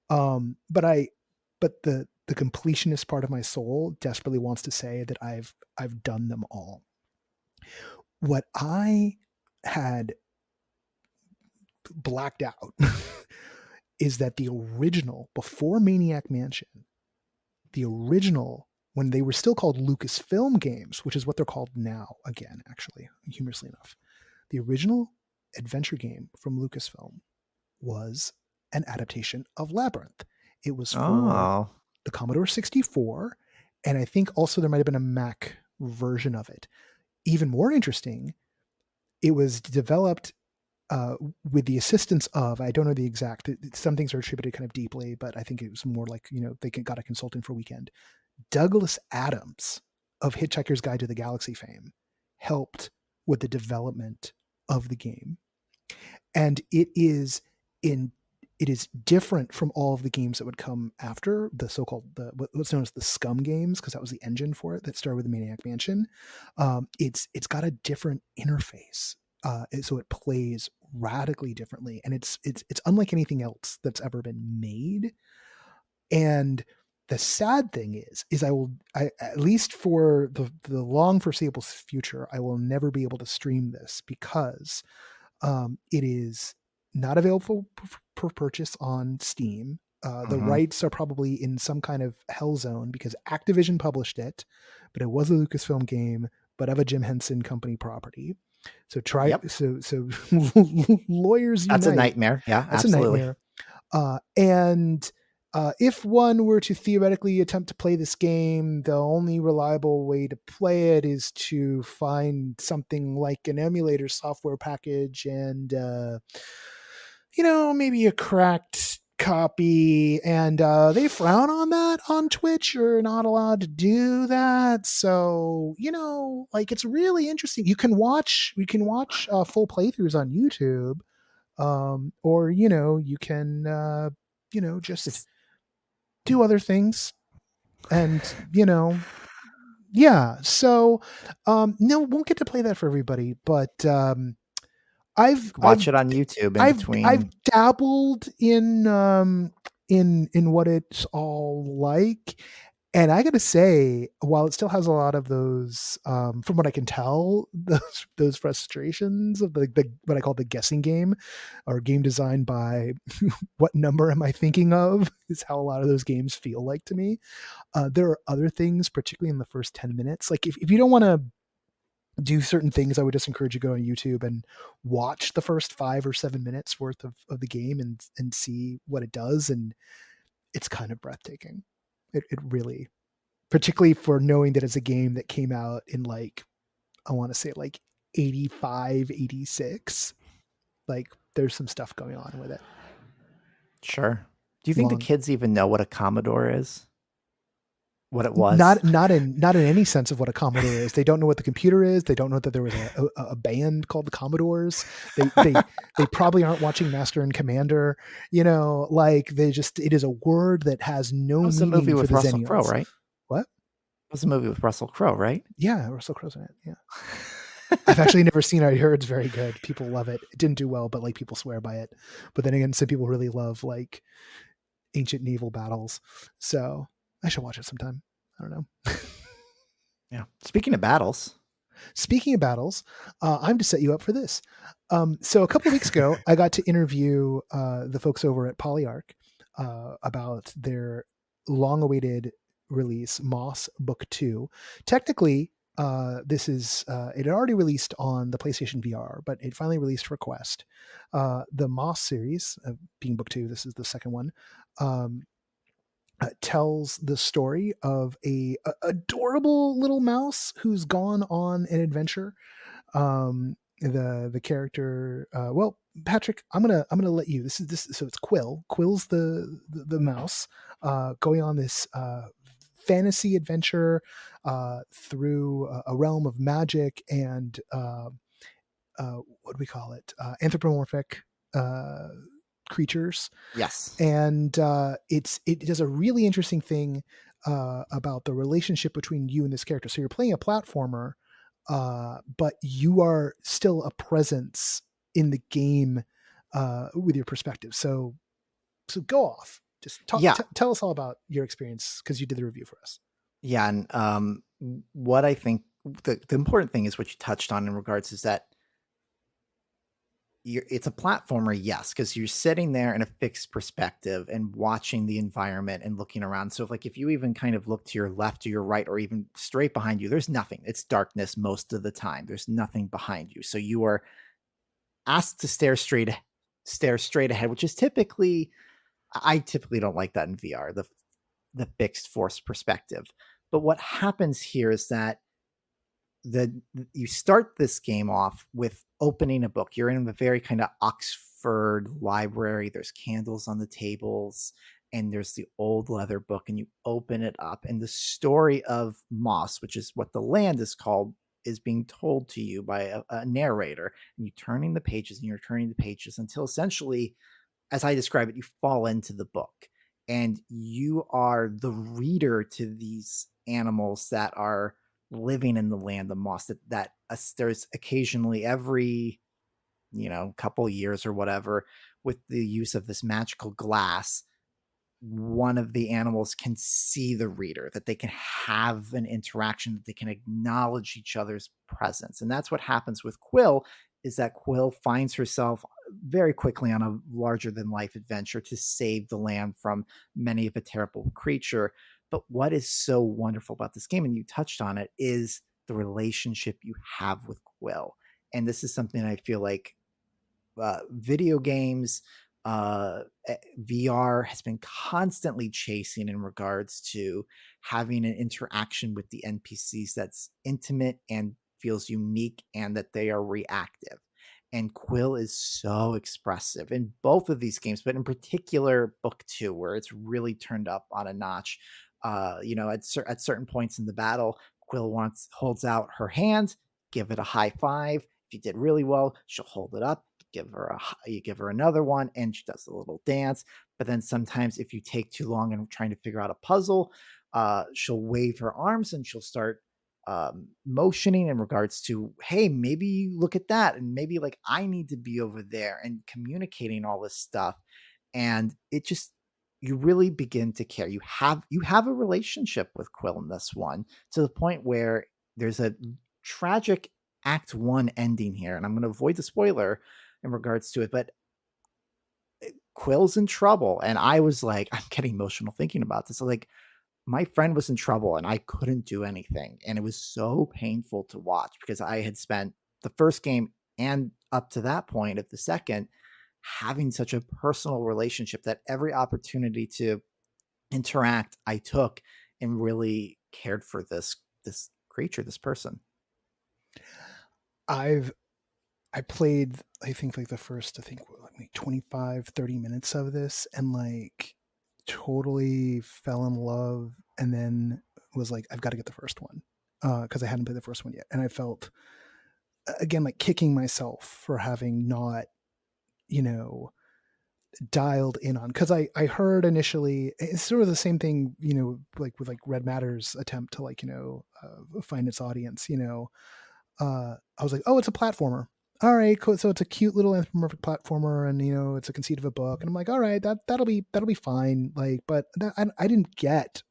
S2: But the completionist part of my soul desperately wants to say that I've done them all. What I had blacked out is that the original, before Maniac Mansion, the original, when they were still called Lucasfilm games, which is what they're called now again, actually, humorously enough, the original adventure game from Lucasfilm was an adaptation of Labyrinth. It was for the Commodore 64, and I think also there might have been a Mac version of it. Even more interesting, it was developed with the assistance of, I don't know the exact, some things are attributed kind of deeply, but I think it was more like, they got a consultant for a weekend. Douglas Adams of Hitchhiker's Guide to the Galaxy fame helped with the development of the game. And it is different from all of the games that would come after, the so-called, what's known as the Scum games, because that was the engine for it that started with the Maniac Mansion. It's got a different interface. So it plays radically differently, and it's unlike anything else that's ever been made. And the sad thing is I at least for the long foreseeable future, I will never be able to stream this because it is not available for purchase on Steam. The rights are probably in some kind of hell zone because Activision published it, but it was a Lucasfilm game, but of a Jim Henson company property. So so lawyers unite.
S5: That's a nightmare. Yeah,
S2: that's
S5: absolutely.
S2: a nightmare. And if one were to theoretically attempt to play this game, the only reliable way to play it is to find something like an emulator software package and, maybe a cracked copy. And they frown on that on Twitch. You're not allowed to do that. So, it's really interesting. We can watch full playthroughs on YouTube. Or, you can, just do other things. And, yeah. So, no, won't get to play that for everybody, but, I've
S5: watch it on YouTube in between.
S2: I've dabbled in what it's all like. And I got to say, while it still has a lot of those, from what I can tell, those frustrations of the what I call the guessing game, or game designed by what number am I thinking of, is how a lot of those games feel like to me. There are other things, particularly in the first 10 minutes. Like if you don't want to do certain things, I would just encourage you to go on YouTube and watch the first 5 or 7 minutes worth of the game and see what it does. And it's kind of breathtaking. It really, particularly for knowing that it's a game that came out in I want to say 85, 86. There's some stuff going on with it.
S5: Sure. Do you think the kids even know what a Commodore is? What it was?
S2: Not in any sense of what a Commodore is. They don't know what the computer is. They don't know that there was a band called the Commodores. They probably aren't watching Master and Commander. It is a word that has no meaning. It was a movie with
S5: Russell Crowe, right?
S2: What?
S5: It was a movie with Russell Crowe, right?
S2: Yeah, Russell Crowe's in it. Yeah. I've actually never seen it. I heard it's very good. People love it. It didn't do well, but people swear by it. But then again, some people really love ancient naval battles. So I should watch it sometime. I don't know.
S5: Yeah. Speaking of battles,
S2: I'm to set you up for this. So a couple of weeks ago, I got to interview the folks over at Polyarch about their long-awaited release, Moss Book 2. Technically, this is it had already released on the PlayStation VR, but it finally released for Quest. The Moss series, being Book 2, this is the second one. Tells the story of a adorable little mouse who's gone on an adventure. The character, well, Patrick, I'm gonna let you. So it's Quill. Quill's the mouse going on this fantasy adventure through a realm of magic and what do we call it? Anthropomorphic creatures.
S5: Yes.
S2: And it does a really interesting thing about the relationship between you and this character. So you're playing a platformer, but you are still a presence in the game with your perspective. So go off. Just tell us all about your experience because you did the review for us.
S5: Yeah, and what I think the important thing is what you touched on in regards is that it's a platformer, yes, because you're sitting there in a fixed perspective and watching the environment and looking around. So if you even kind of look to your left or your right or even straight behind you, there's nothing. It's darkness most of the time. There's nothing behind you. So you are asked to stare straight ahead, which is I typically don't like that in VR, the fixed forced perspective. But what happens here is that you start this game off with opening a book. You're in a very kind of Oxford library. There's candles on the tables and there's the old leather book, and you open it up and the story of Moss, which is what the land is called, is being told to you by a narrator, and you're turning the pages until essentially, as I describe it, you fall into the book and you are the reader to these animals that are living in the land of Moss. That there's occasionally every couple years or whatever, with the use of this magical glass, one of the animals can see the reader, that they can have an interaction, that they can acknowledge each other's presence. And that's what happens with Quill, is that Quill finds herself very quickly on a larger than life adventure to save the land from many of a terrible creature. But what is so wonderful about this game, and you touched on it, is the relationship you have with Quill. And this is something I feel like video games, VR has been constantly chasing in regards to having an interaction with the NPCs that's intimate and feels unique, and that they are reactive. And Quill is so expressive in both of these games, but in particular Book 2, where it's really turned up on a notch. At certain points in the battle, Quill holds out her hand, give it a high five. If you did really well, she'll hold it up, you give her another one, and she does a little dance. But then sometimes if you take too long and trying to figure out a puzzle, she'll wave her arms and she'll start motioning in regards to, hey, maybe look at that, and maybe like I need to be over there, and communicating all this stuff. And it just, you really begin to care. You have a relationship with Quill in this one, to the point where there's a tragic Act 1 ending here, and I'm going to avoid the spoiler in regards to it, but Quill's in trouble, and I was like, I'm getting emotional thinking about this. So like, my friend was in trouble and I couldn't do anything, and it was so painful to watch, because I had spent the first game and up to that point of the second having such a personal relationship, that every opportunity to interact I took and really cared for this creature, this person.
S2: I played, I think like the first, 25, 30 minutes of this, and like totally fell in love, and then was like, I've got to get the first one, because I hadn't played the first one yet. And I felt, again, like kicking myself for having not, dialed in on, because I heard initially, it's sort of the same thing, like with like Red Matter's attempt to like, find its audience, I was like, oh, it's a platformer. All right, cool. So it's a cute little anthropomorphic platformer, and it's a conceit of a book, and I'm like, all right, that'll be fine. Like, but I didn't get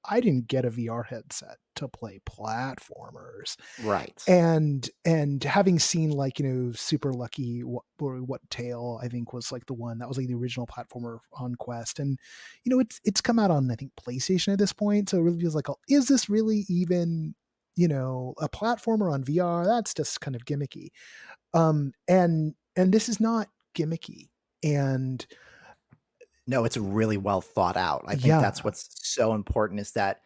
S2: a VR headset to play platformers,
S5: right?
S2: And having seen like Super Lucky, what Tale, I think was like the one that was like the original platformer on Quest, and it's come out on I think PlayStation at this point, so it really feels like, oh, is this really even a platformer on VR? That's just kind of gimmicky. And this is not gimmicky. And
S5: no, it's really well thought out. I think that's what's so important, is that,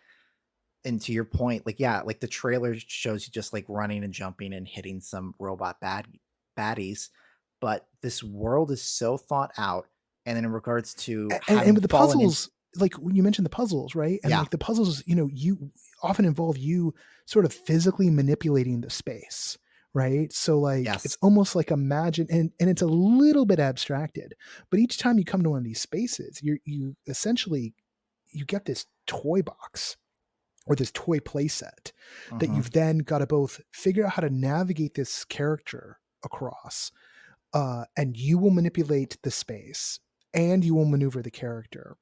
S5: and to your point, like, like the trailer shows you just like running and jumping and hitting some robot baddies, but this world is so thought out. And then in regards to
S2: and with the puzzles, like when you mentioned the puzzles, right? And
S5: Yeah.
S2: like the puzzles, you know, you often involve you sort of physically manipulating the space, right? So like
S5: Yes.
S2: it's almost like imagine, and it's a little bit abstracted, but each time you come to one of these spaces, you essentially you get this toy box or this toy playset that
S5: Mhm.
S2: you've then got to both figure out how to navigate this character across, and you will manipulate the space and you will maneuver the character.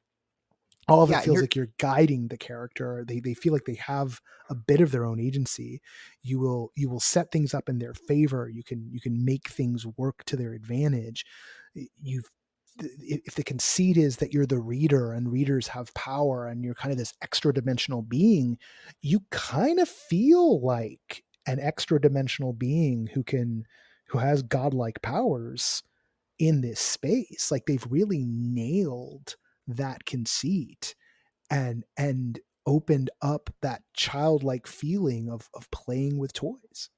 S2: All of it
S5: Yeah,
S2: feels like you're guiding the character. They feel like they have a bit of their own agency. You will set things up in their favor. You can make things work to their advantage. You've If the conceit is that you're the reader and readers have power and you're kind of this extra dimensional being, you kind of feel like an extra dimensional being who has godlike powers in this space. Like they've really nailed that conceit and opened up that childlike feeling of playing with toys.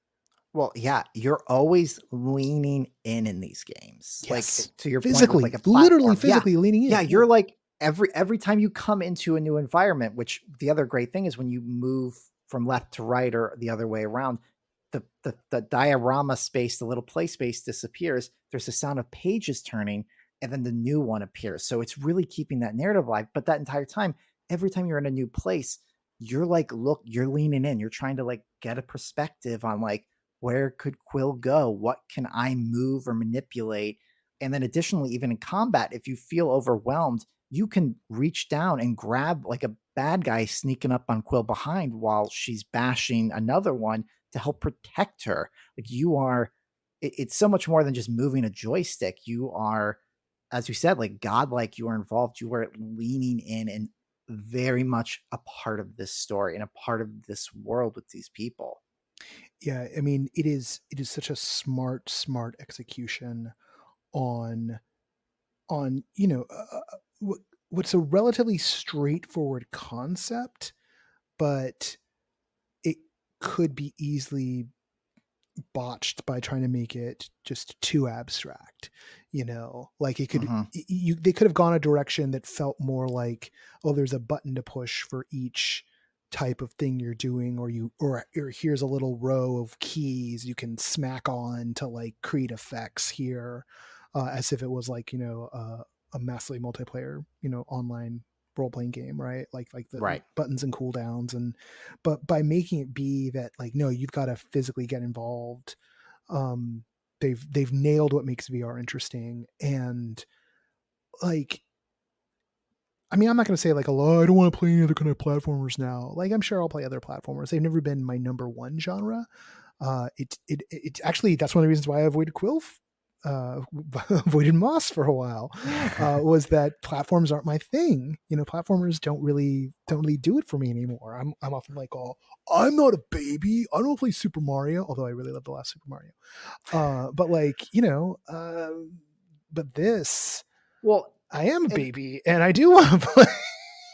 S5: Well, yeah, you're always leaning in these games. Like
S2: Yes.
S5: to your point with
S2: Physically,
S5: like a
S2: literally
S5: platform.
S2: physically leaning in.
S5: Yeah, you're like every time you come into a new environment, which the other great thing is when you move from left to right or the other way around, the diorama space, the little play space disappears. There's the sound of pages turning, and then the new one appears. So it's really keeping that narrative alive. But that entire time, every time you're in a new place, you're like, look, you're leaning in. You're trying to like get a perspective on like, where could Quill go? What can I move or manipulate? And then additionally, even in combat, if you feel overwhelmed, you can reach down and grab like a bad guy sneaking up on Quill behind while she's bashing another one to help protect her. Like you are, it's so much more than just moving a joystick. You are, as you said, like godlike, you are involved. You are leaning in and very much a part of this story and a part of this world with these people.
S2: Yeah, I mean, it is such a smart execution on you know, what's a relatively straightforward concept, but it could be easily botched by trying to make it just too abstract. You know, like it could
S5: Mhm.
S2: they could have gone a direction that felt more like, oh, there's a button to push for each type of thing you're doing, or here's a little row of keys you can smack on to like create effects here, as if it was like, you know, a massively multiplayer, you know, online role-playing game, right? Like the
S5: Right.
S2: buttons and cooldowns. And but by making it be that like, no, you've got to physically get involved, um they've nailed what makes VR interesting. And like, I mean, I'm not going to say like, oh, I don't want to play any other kind of platformers now. Like, I'm sure I'll play other platformers. They've never been my number one genre. It actually, that's one of the reasons why I avoided avoided Moss for a while, was that platforms aren't my thing. You know, platformers don't really do it for me anymore. I'm often like, oh, I'm not a baby. I don't play Super Mario, although I really love the last Super Mario. But like, you know, but this,
S5: Well,
S2: I am a
S5: and
S2: baby and I do want to play.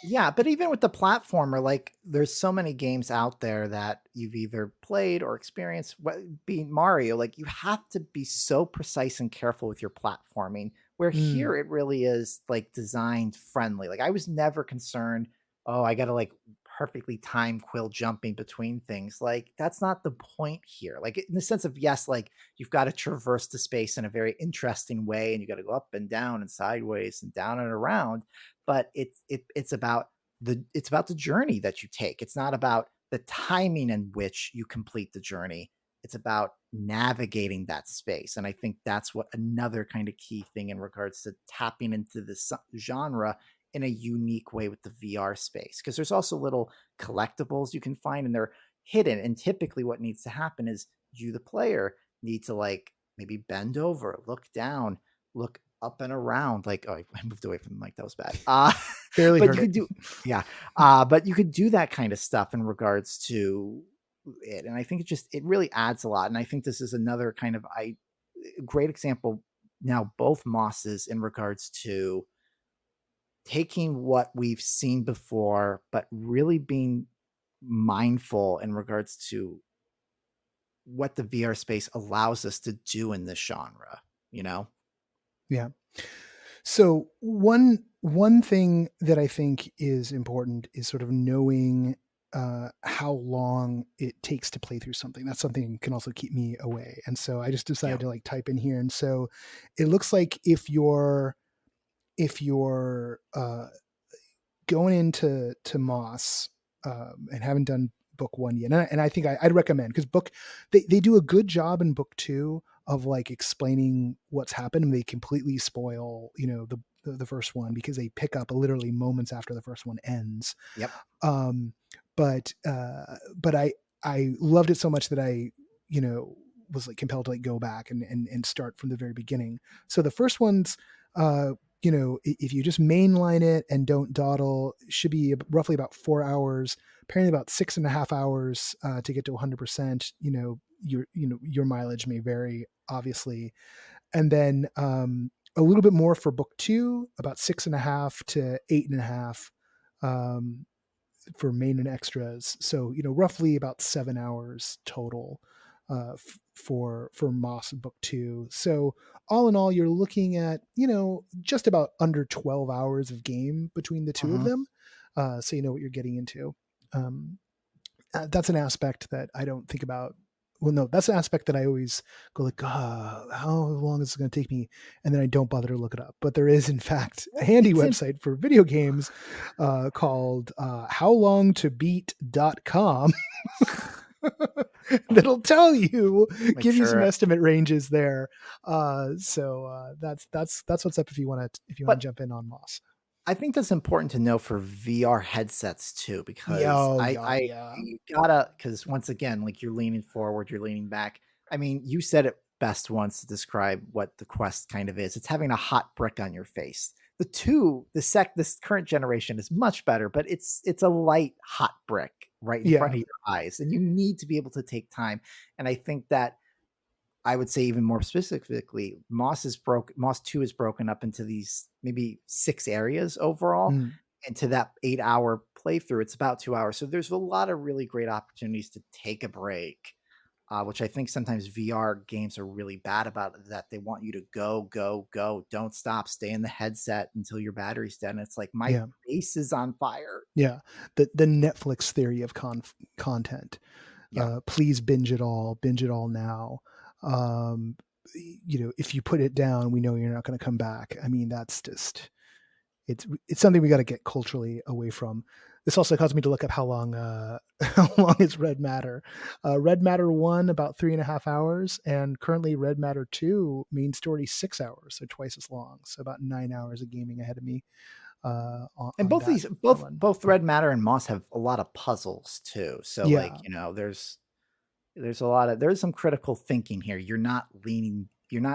S5: yeah, but even with the platformer, like there's so many games out there that you've either played or experienced, being Mario, like you have to be so precise and careful with your platforming, where here it really is like designed friendly. Like I was never concerned, oh, I got to like perfectly time Quill jumping between things. Like that's not the point here. Like in the sense of, yes, like you've got to traverse the space in a very interesting way and you got to go up and down and sideways and down and around, but it's about the journey that you take. It's not about the timing in which you complete the journey. It's about navigating that space. And I think that's what another kind of key thing in regards to tapping into this genre in a unique way with the VR space. Because there's also little collectibles you can find and they're hidden. And typically what needs to happen is you, the player, need to like maybe bend over, look down, look up and around. Like, oh, I moved away from the mic. That was bad.
S2: Barely
S5: But
S2: heard
S5: you
S2: it.
S5: could do, yeah. But you could do that kind of stuff in regards to it. And I think it really adds a lot. And I think this is another kind of great example now, both Mosses in regards to taking what we've seen before, but really being mindful in regards to what the VR space allows us to do in this genre, you know?
S2: Yeah. So one thing that I think is important is sort of knowing how long it takes to play through something. That's something that can also keep me away. And so I just decided to like type in here. And so it looks like if you're going into Moss and haven't done book one yet, and I think I'd recommend, because they do a good job in book two of like explaining what's happened, and they completely spoil the first one because they pick up literally moments after the first one ends.
S5: Yep.
S2: But I loved it so much that I was like compelled to like go back and start from the very beginning. So the first one's if you just mainline it and don't dawdle, it should be roughly about 4 hours, apparently about 6.5 hours to get to 100%. Your mileage may vary, obviously. And then a little bit more for book two, about 6.5 to 8.5 for main and extras. So, roughly about 7 hours total for Moss book two. So all in all, you're looking at, just about under 12 hours of game between the two of them. So you know what you're getting into. That's an aspect that I don't think about. Well, no, that's an aspect that I always go like, how long is it going to take me? And then I don't bother to look it up. But there is, in fact, a handy website for video games called howlongtobeat.com that'll tell you, give you some estimate ranges there. So that's what's up if you want to jump in on Moss.
S5: I think that's important to know for VR headsets too, because you gotta, because once again, like you're leaning forward, you're leaning back. I mean, you said it best once to describe what the Quest kind of is. It's having a hot brick on your face. This current generation is much better, but it's a light hot brick right in front of your eyes, and you need to be able to take time. And I think that I would say even more specifically, Moss 2 is broken up into these maybe 6 areas overall. And to that 8-hour playthrough, it's about 2 hours. So there's a lot of really great opportunities to take a break, which I think sometimes VR games are really bad about, that they want you to go, don't stop, stay in the headset until your battery's dead. And it's like, my face is on fire.
S2: Yeah. The Netflix theory of content. Please binge it all now. If you put it down, we know you're not going to come back. I mean, that's just, it's something we got to get culturally away from. This also caused me to look up how long is Red Matter. Red Matter 1 about 3.5 hours, and currently Red Matter 2 main story 6 hours, so twice as long. So about 9 hours of gaming ahead of me.
S5: And both Red Matter and Moss have a lot of puzzles too. So there's some critical thinking here. You're not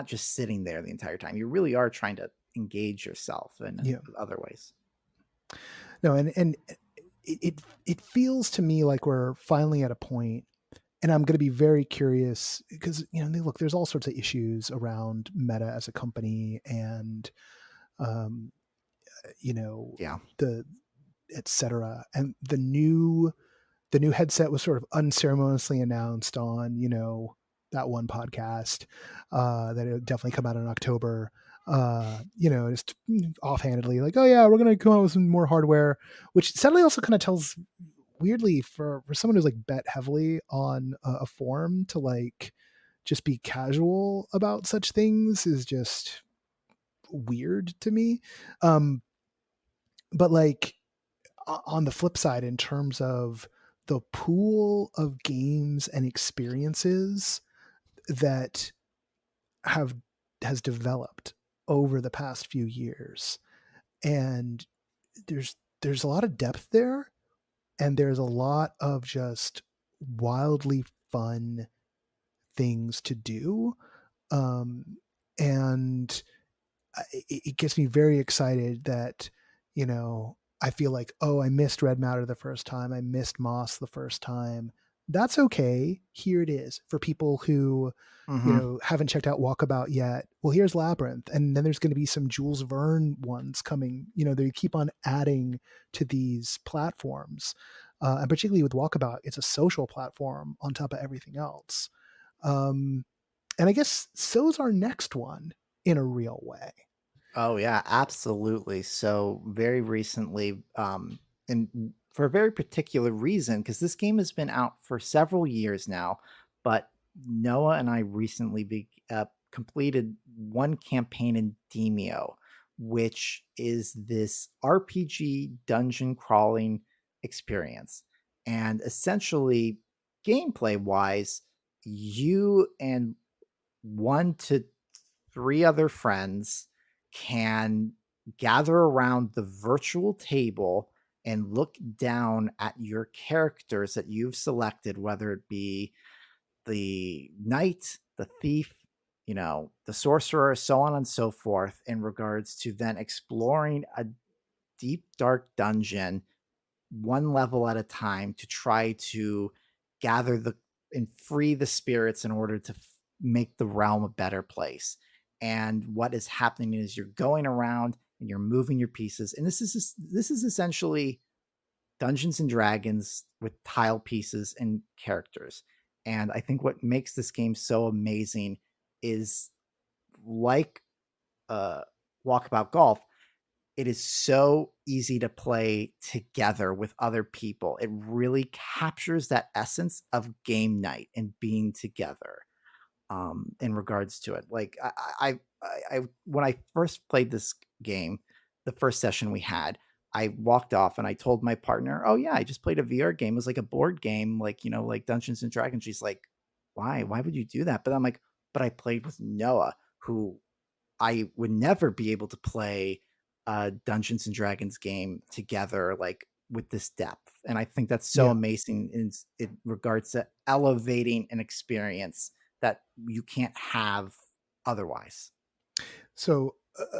S5: just sitting there the entire time. You really are trying to engage yourself in other ways.
S2: No, and it feels to me like we're finally at a point, and I'm going to be very curious because, look, there's all sorts of issues around Meta as a company, and the et cetera. And the new headset was sort of unceremoniously announced on, that one podcast that it'll definitely come out in October. Just offhandedly like, oh yeah, we're going to come out with some more hardware, which sadly also kind of tells weirdly for someone who's like bet heavily on a forum to like just be casual about such things is just weird to me. But like on the flip side, in terms of the pool of games and experiences that has developed over the past few years, and there's a lot of depth there, and there's a lot of just wildly fun things to do, and it gets me very excited that I feel like, I missed Red Matter the first time, I missed Moss the first time. That's okay. Here it is for people who haven't checked out Walkabout yet. Well, here's Labyrinth, and then there's going to be some Jules Verne ones coming. They keep on adding to these platforms, and particularly with Walkabout, it's a social platform on top of everything else. And I guess so's our next one in a real way.
S5: Oh yeah, absolutely. So very recently, and for a very particular reason, because this game has been out for several years now, but Noah and I recently completed one campaign in Demeo, which is this RPG dungeon crawling experience. And essentially, gameplay wise, you and 1 to 3 other friends can gather around the virtual table and look down at your characters that you've selected, whether it be the knight, the thief, the sorcerer, so on and so forth, in regards to then exploring a deep, dark dungeon one level at a time to try to gather the and free the spirits in order to make the realm a better place. And what is happening is you're going around and you're moving your pieces, and this is essentially Dungeons and Dragons with tile pieces and characters. And I think what makes this game so amazing is, like uh, Walkabout Golf, it is so easy to play together with other people. It really captures that essence of game night and being together. In regards to it, like I when I first played this game, the first session we had, I walked off and I told my partner, "Oh yeah, I just played a VR game. It was like a board game, like like Dungeons and Dragons." She's like, "Why? Why would you do that?" But I'm like, "But I played with Noah, who I would never be able to play a Dungeons and Dragons game together, like with this depth." And I think that's so
S2: Yeah.
S5: amazing in regards to elevating an experience that you can't have otherwise.
S2: So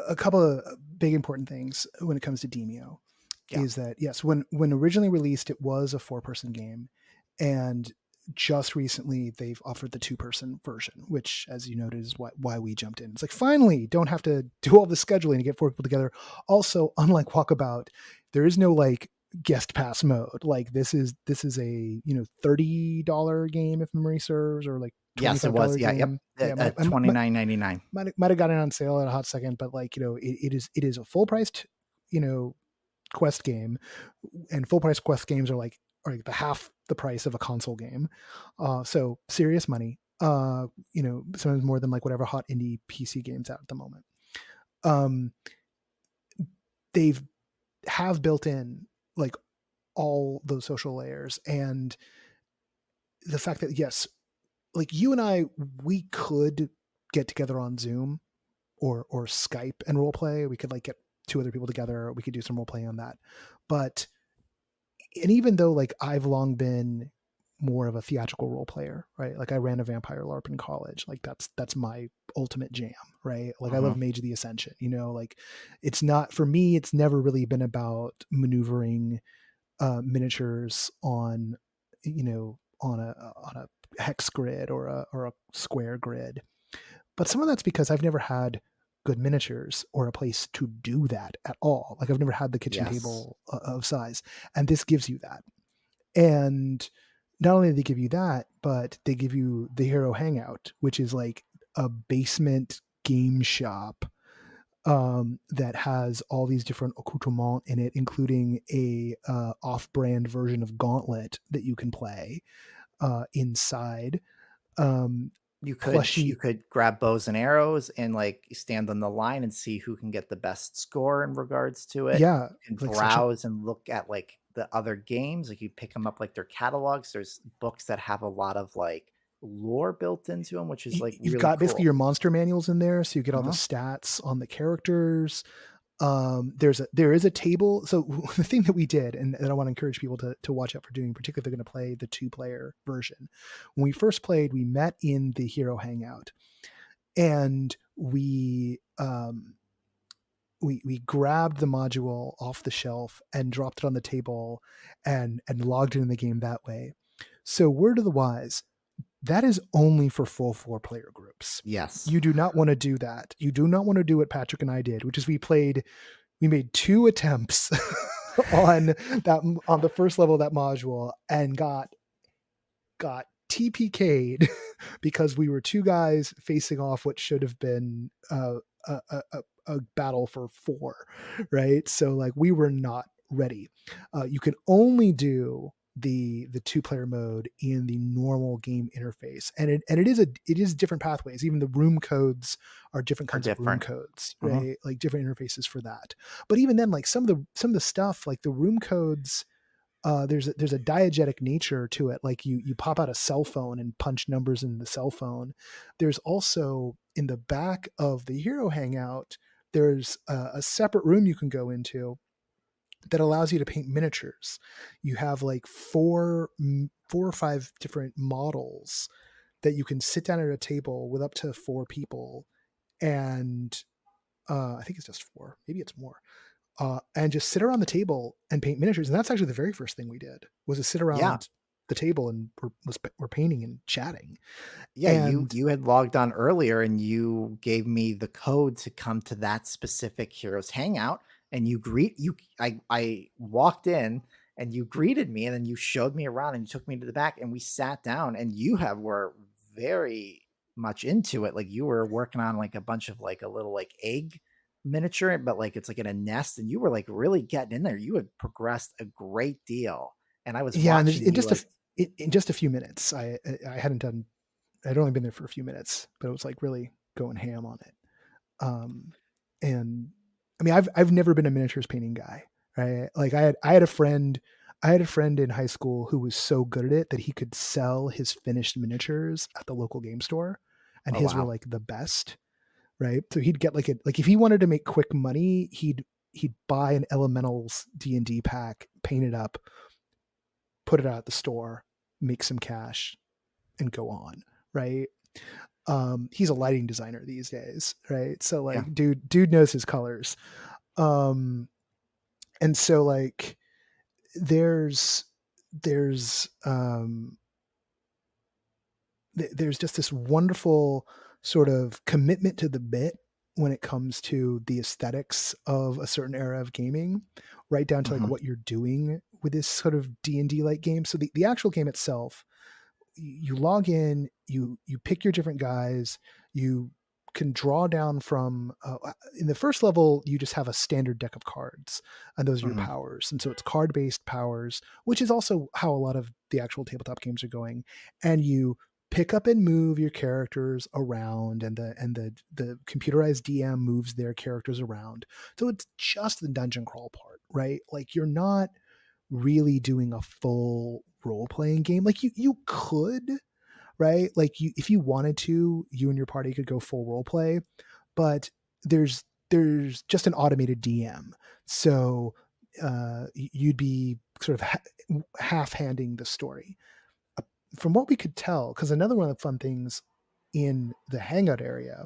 S2: a couple of big important things when it comes to Demeo
S5: Yeah.
S2: is that yes, when originally released, it was a 4-person game, and just recently they've offered the 2-person version, which, as you noted, is why we jumped in. It's like, finally, don't have to do all the scheduling to get 4 people together. Also, unlike Walkabout, there is no like guest pass mode. Like this is a $30 game if memory serves, or like
S5: Yes, it
S2: $25
S5: was. Yeah.
S2: game.
S5: Yep.
S2: Yeah,
S5: $29.99.
S2: might have gotten it on sale at a hot second, but like it is a full priced quest game, and full price quest games are like the half the price of a console game. So serious money. Sometimes more than like whatever hot indie PC games out at the moment. Um, they've have built in like all those social layers, and the fact that yes, like you and I, we could get together on Zoom or Skype and role play. We could like get 2 other people together. We could do some role play on that. But and even though like I've long been more of a theatrical role player, right? Like I ran a vampire LARP in college. Like that's my ultimate jam, right? Like I love Mage of the Ascension, like it's not for me, it's never really been about maneuvering miniatures on a hex grid or a square grid. But some of that's because I've never had good miniatures or a place to do that at all. Like I've never had the kitchen table of size, and this gives you that. And not only do they give you that, but they give you the Hero Hangout, which is like a basement game shop that has all these different accoutrements in it, including a off-brand version of Gauntlet that you can play inside.
S5: You could grab bows and arrows and like stand on the line and see who can get the best score in regards to it.
S2: Yeah,
S5: You can
S2: like
S5: browse and look at like the other games. Like you pick them up like their catalogs. There's books that have a lot of like lore built into them, which is like
S2: you've
S5: really
S2: got
S5: cool.
S2: basically your monster manuals in there, so you get all the stats on the characters. There is a table. So the thing that we did, and I want to encourage people to watch out for doing, particularly if they're going to play the 2-player version. When we first played, we met in the Hero Hangout, and we grabbed the module off the shelf and dropped it on the table and logged in the game that way. So word of the wise, that is only for full 4-player groups.
S5: Yes.
S2: You do not want to do that. You do not want to do what Patrick and I did, which is we made 2 attempts on the first level of that module and got TPK'd because we were 2 guys facing off what should have been a a battle for 4, right? So like we were not ready. You can only do the 2-player mode in the normal game interface, and it is different pathways. Even the room codes are different kinds of room codes, right? Like different interfaces for that. But even then, like some of the stuff, like the room codes, there's a diegetic nature to it. Like you pop out a cell phone and punch numbers in the cell phone. There's also in the back of the hero hangout, there's a separate room you can go into that allows you to paint miniatures. You have like four or five different models that you can sit down at a table with up to 4 people, and I think it's just 4, maybe it's more. And just sit around the table and paint miniatures. And that's actually the very first thing we did, was to sit around the table and we're painting and chatting.
S5: Yeah,
S2: And
S5: you had logged on earlier and you gave me the code to come to that specific Heroes Hangout, and I walked in and you greeted me, and then you showed me around and you took me to the back and we sat down, and were very much into it. Like you were working on like a bunch of like a little like egg miniature, but like it's like in a nest, and you were like really getting in there. You had progressed a great deal, and I was watching
S2: in just a few minutes, I'd only been there for a few minutes, but it was like really going ham on it. And I mean, I've never been a miniatures painting guy, right? Like I had a friend in high school who was so good at it that he could sell his finished miniatures at the local game store, and his were like the best, right? So he'd get like if he wanted to make quick money, he'd buy an Elementals D&D pack, paint it up, put it out at the store, make some cash, and go on, right? He's a lighting designer these days, right? So like dude knows his colors. And so like there's just this wonderful sort of commitment to the bit when it comes to the aesthetics of a certain era of gaming, right down to like what you're doing with this sort of D&D like game. So the actual game itself, you log in, you pick your different guys, you can draw down from in the first level you just have a standard deck of cards, and those are your powers, and so it's card based powers, which is also how a lot of the actual tabletop games are going. And you pick up and move your characters around, and the computerized DM moves their characters around. So it's just the dungeon crawl part, right? Like you're not really doing a full role-playing game. Like you could, right? Like if you wanted to, you and your party could go full role play, but there's just an automated DM. So you'd be sort of half-handing the story. From what we could tell, because another one of the fun things in the Hangout area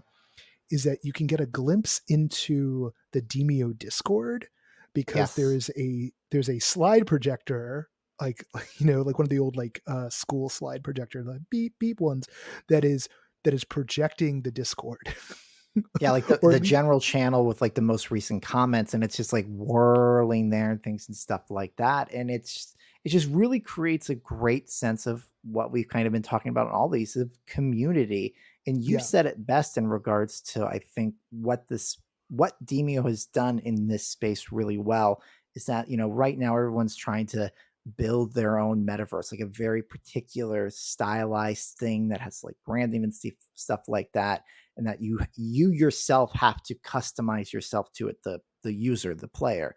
S2: is that you can get a glimpse into the Demeo Discord, because there's a slide projector, like like one of the old like school slide projector, the beep beep ones, that is projecting the Discord.
S5: Yeah, like the general channel with like the most recent comments, and it's just like whirling there and things and stuff like that. And it just really creates a great sense of what we've kind of been talking about in all these, of community. And you said it best in regards to, I think, what Demeo has done in this space really well is that, right now everyone's trying to build their own metaverse, like a very particular stylized thing that has like branding and stuff like that. And that you yourself have to customize yourself to it, the user, the player.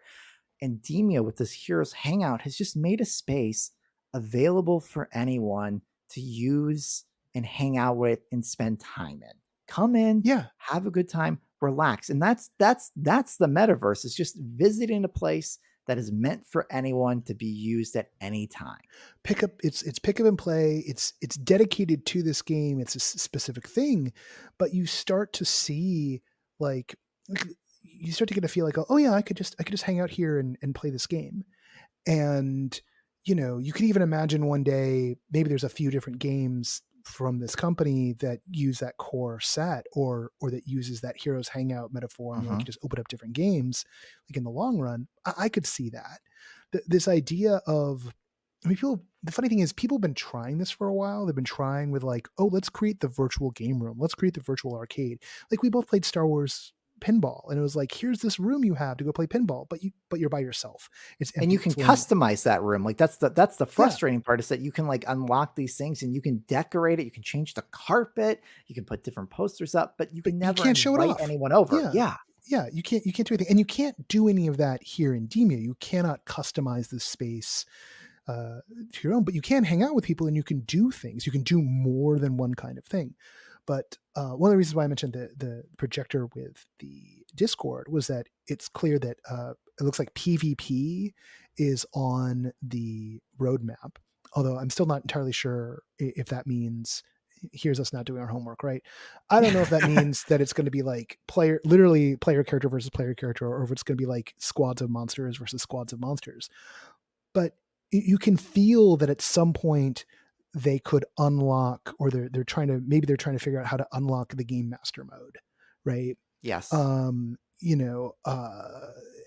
S5: And Demeo with this Heroes Hangout has just made a space available for anyone to use and hang out with and spend time in. Come in, have a good time, relax. And that's the metaverse. It's just visiting a place that is meant for anyone to be used at any time.
S2: It's pick up and play. It's dedicated to this game. It's a specific thing, but you start to see like you start to get a feel like, oh yeah, I could just hang out here and play this game. And you could even imagine one day maybe there's a few different games from this company that use that core set, or that uses that Heroes Hangout metaphor, and you just open up different games. Like in the long run, I could see that. This idea of, the funny thing is, people have been trying this for a while. They've been trying with like, oh, let's create the virtual game room. Let's create the virtual arcade. Like we both played Star Wars pinball, and it was like, here's this room you have to go play pinball, but you're by yourself. It's empty,
S5: and you can
S2: it's lonely.
S5: customize that room. Like that's the frustrating part, is that you can like unlock these things and you can decorate it. You can change the carpet. You can put different posters up, but you can never
S2: you can't show it
S5: invite
S2: off.
S5: anyone over.
S2: Yeah, you can't do anything, and you can't do any of that here in Demeo. You cannot customize the space to your own, but you can hang out with people and you can do things. You can do more than one kind of thing. But one of the reasons why I mentioned the projector with the Discord was that it's clear that it looks like PvP is on the roadmap. Although I'm still not entirely sure if that means, here's us not doing our homework, right? I don't know if that means that it's going to be like literally player character versus player character, or if it's going to be like squads of monsters versus squads of monsters. But you can feel that at some point they could unlock, or they're trying to figure out how to unlock the game master mode, right?
S5: Yes.
S2: And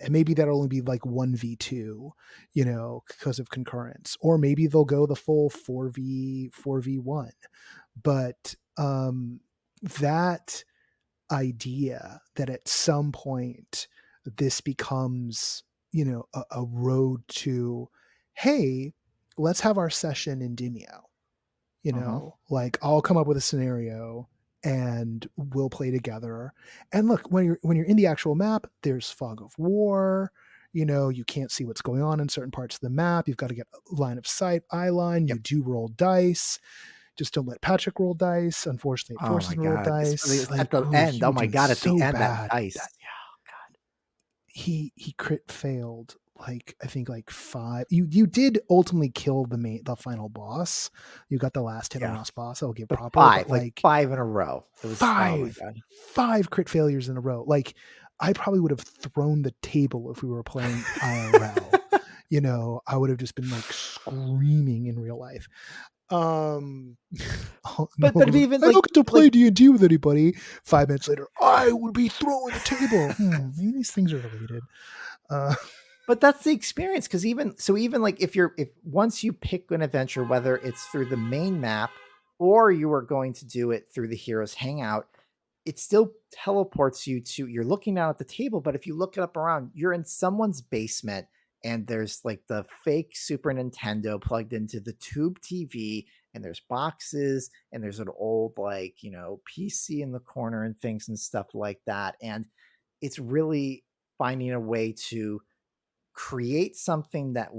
S2: maybe that'll only be like 1v2, because of concurrence, or maybe they'll go the full 4v1. But that idea that at some point this becomes, a road to, hey, let's have our session in Demeo. Like I'll come up with a scenario and we'll play together. And look, when you're in the actual map, there's fog of war. You can't see what's going on in certain parts of the map. You've got to get line of sight, eye line. Yep. You do roll dice. Just don't let Patrick roll dice. Unfortunately, it forces him to roll dice.
S5: Like, at the end, oh my God, at the end, that dice.
S2: God. He crit failed. Like, I think like 5. You did ultimately kill the final boss. You got the last hit on last boss. I'll give proper.
S5: 5, like 5 in a row. It was
S2: 5 crit failures in a row. Like, I probably would have thrown the table if we were playing IRL. I would have just been like screaming in real life.
S5: But even
S2: I don't get to play D&D with anybody. 5 minutes later, I would be throwing the table. Maybe these things are related.
S5: But that's the experience, because even like if once you pick an adventure, whether it's through the main map or you are going to do it through the Heroes Hangout, it still teleports you to, you're looking down at the table, but if you look up around, you're in someone's basement and there's like the fake Super Nintendo plugged into the tube TV, and there's boxes, and there's an old like, PC in the corner and things and stuff like that. And it's really finding a way to create something that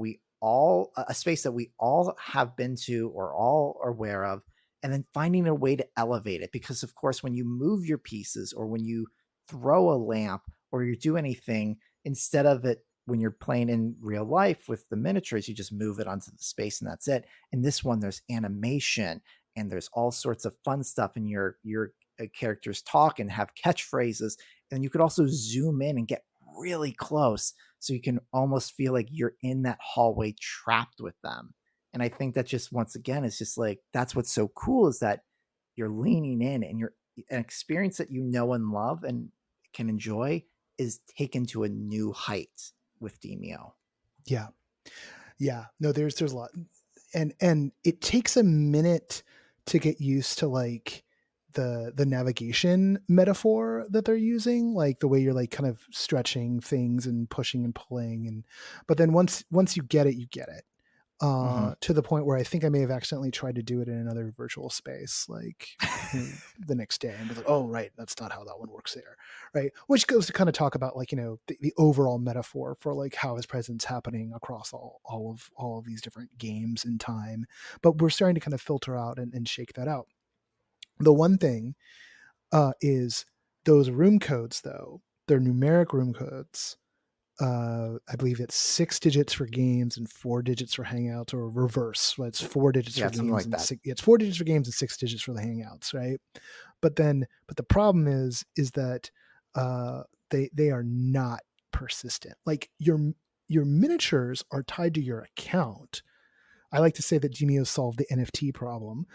S5: a space that we all have been to or all are aware of, and then finding a way to elevate it. Because of course, when you move your pieces, or when you throw a lamp, or you do anything, instead of it, when you're playing in real life with the miniatures, you just move it onto the space and that's it. In this one, there's animation and there's all sorts of fun stuff, and your characters talk and have catchphrases, and you could also zoom in and get really close, so you can almost feel like you're in that hallway trapped with them. And I think that just, once again, it's just like, that's what's so cool, is that you're leaning in, and you're an experience that and love and can enjoy is taken to a new height with Demeo.
S2: Yeah. No, there's a lot, and it takes a minute to get used to like the navigation metaphor that they're using, like the way you're like kind of stretching things and pushing and pulling, but then once you get it, to the point where I think I may have accidentally tried to do it in another virtual space, like the next day, and be like, oh right, that's not how that one works there, right? Which goes to kind of talk about like, the overall metaphor for like how his presence happening across all of these different games in time. But we're starting to kind of filter out and shake that out. The one thing is those room codes, though. They're numeric room codes. I believe it's 6 digits for games and 4 digits for hangouts, or reverse. Right? It's 4 digits for games, like it's 4 digits for games and 6 digits for the hangouts, right? But the problem is that they are not persistent. Like your miniatures are tied to your account. I like to say that Demeo solved the NFT problem.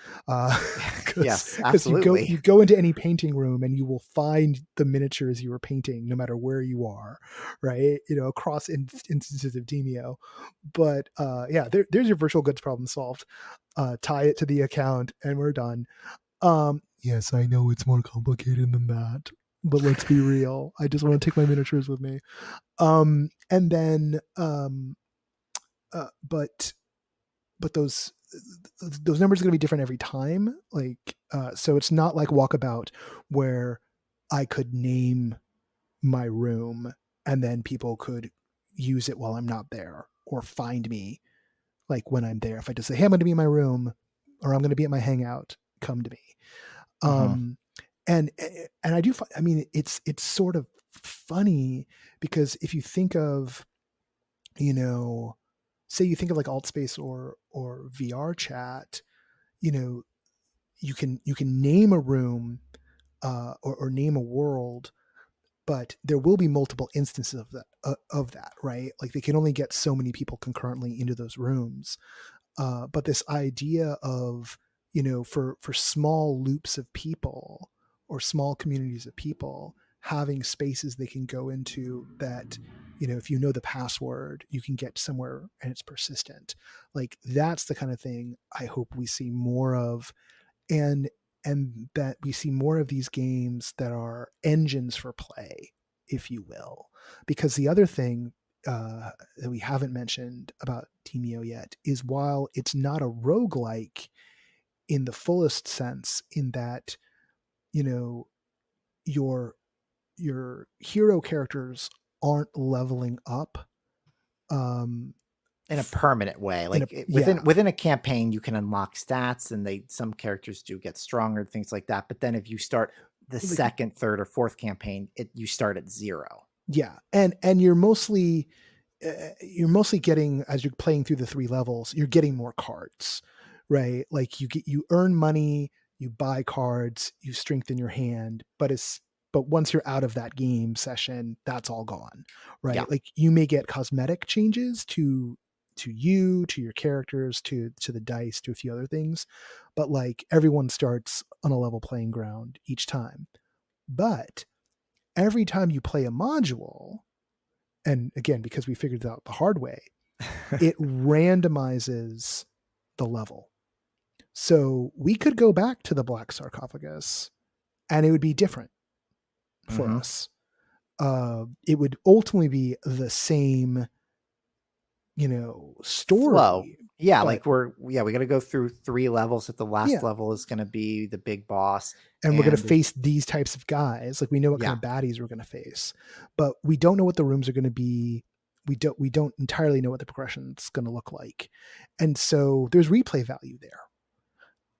S5: Yes, absolutely.
S2: You go into any painting room and you will find the miniatures you were painting, no matter where you are, right? Across instances of Demeo. But there's your virtual goods problem solved. Tie it to the account and we're done. Yes, I know it's more complicated than that. but let's be real. I just want to take my miniatures with me. And then, but those numbers are going to be different every time. Like, so it's not like Walkabout where I could name my room and then people could use it while I'm not there or find me like when I'm there. If I just say, hey, I'm going to be in my room or I'm going to be at my hangout, come to me. And I do, I mean, it's sort of funny because if you think of, you know, say you think of like Altspace or VR chat, you know, you can name a room or name a world, but there will be multiple instances of that, right? Like they can only get so many people concurrently into those rooms. But this idea of, you know, for small loops of people or small communities of people having spaces they can go into that, you know, if you know the password, you can get somewhere and it's persistent. Like that's the kind of thing I hope we see more of. And that we see more of these games that are engines for play, if you will. Because the other thing that we haven't mentioned about Demeo yet is while it's not a roguelike in the fullest sense, in that, you know, your hero characters aren't leveling up
S5: in a permanent way. Like
S2: yeah.
S5: within a campaign, you can unlock stats, and some characters do get stronger, things like that. But then if you start the second, third, or fourth campaign, you start at 0.
S2: Yeah, and you're mostly getting, as you're playing through the 3 levels, you're getting more cards, right? Like you earn money, you buy cards, you strengthen your hand, but once you're out of that game session, that's all gone, right?
S5: Yeah.
S2: Like you may get cosmetic changes to you, to your characters, to the dice, to a few other things, but like everyone starts on a level playing ground each time. But every time you play a module, and again, because we figured it out the hard way, it randomizes the level. So we could go back to the Black Sarcophagus and it would be different for us. It would ultimately be the same, you know, story.
S5: Flow. Yeah, like we got to go through 3 levels. At the last level is going to be the big boss,
S2: and we're going to face these types of guys. Like we know what kind of baddies we're going to face, but we don't know what the rooms are going to be. We don't entirely know what the progression's going to look like, and so there's replay value there,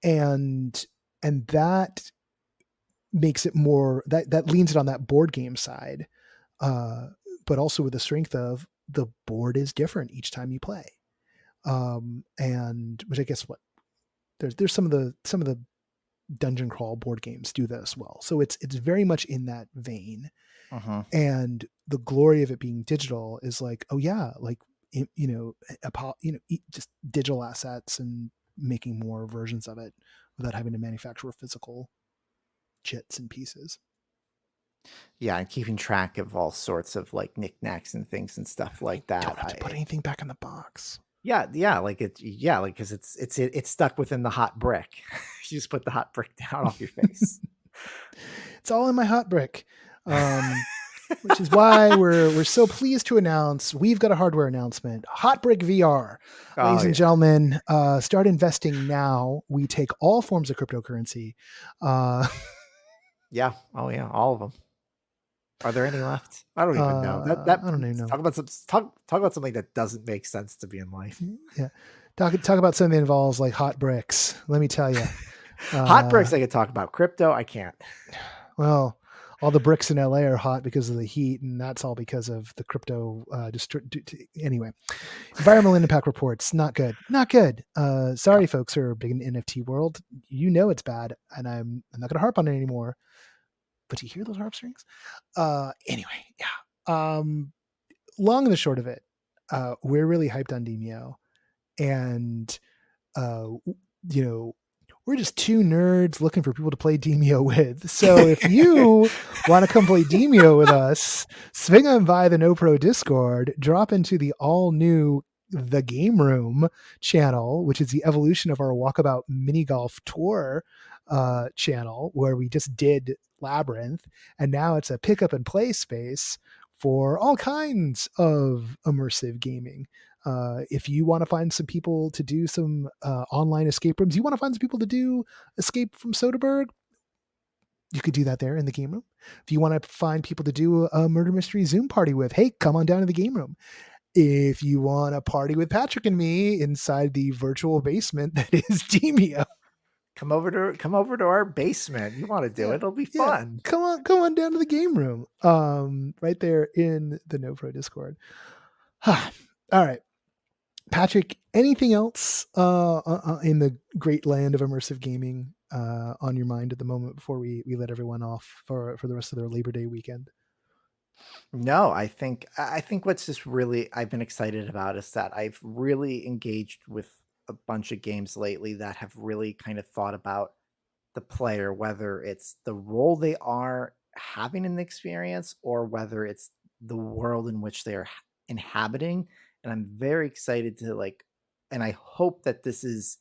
S2: and that makes it more that leans it on that board game side, but also with the strength of the board is different each time you play. And which I guess there's some of the dungeon crawl board games do that as well. So it's very much in that vein. And the glory of it being digital is like, oh yeah, like, you know, just digital assets and making more versions of it without having to manufacture physical chits and pieces.
S5: Yeah, and keeping track of all sorts of like knickknacks and things and stuff like that.
S2: Don't have to put anything back in the box.
S5: Yeah, like because it's stuck within the hot brick. You just put the hot brick down off your face.
S2: It's all in my hot brick, which is why we're so pleased to announce we've got a hardware announcement. Hot Brick VR, ladies and gentlemen, start investing now. We take all forms of cryptocurrency.
S5: Yeah. Oh yeah, all of them. Are there any left? I don't even know. I don't even know. Talk about something that doesn't make sense to be in life.
S2: Yeah. Talk about something that involves like hot bricks. Let me tell you.
S5: Hot bricks I could talk about. Crypto I can't.
S2: Well, all the bricks in LA are hot because of the heat, and that's all because of the crypto anyway. Environmental impact reports, not good. Sorry folks who are big in the NFT world. You know it's bad, and I'm not gonna harp on it anymore. But you hear those harp strings? Anyway, yeah. Long and the short of it, we're really hyped on Demeo, and you know, we're just 2 nerds looking for people to play Demeo with. So if you want to come play Demeo with us, swing on by the NoPro Discord, drop into the all new The Game Room channel, which is the evolution of our Walkabout mini golf tour. channel where we just did Labyrinth, and now it's a pick up and play space for all kinds of immersive gaming. If you want to find some people to do some online escape rooms, you want to find some people to do Escape from Soderbergh, you could do that there in the game room. If you want to find people to do a murder mystery Zoom party with, hey, come on down to the game room. If you want to party with Patrick and me inside the virtual basement that is Demeo,
S5: come over to our basement. You want to do it? It'll be fun.
S2: Come on down to the game room. Right there in the NoPro Discord. All right. Patrick, anything else in the great land of immersive gaming on your mind at the moment before we let everyone off for the rest of their Labor Day weekend?
S5: No, I think what's just really I've been excited about is that I've really engaged with a bunch of games lately that have really kind of thought about the player, whether it's the role they are having in the experience or whether it's the world in which they are inhabiting. And I'm very excited to and I hope that there's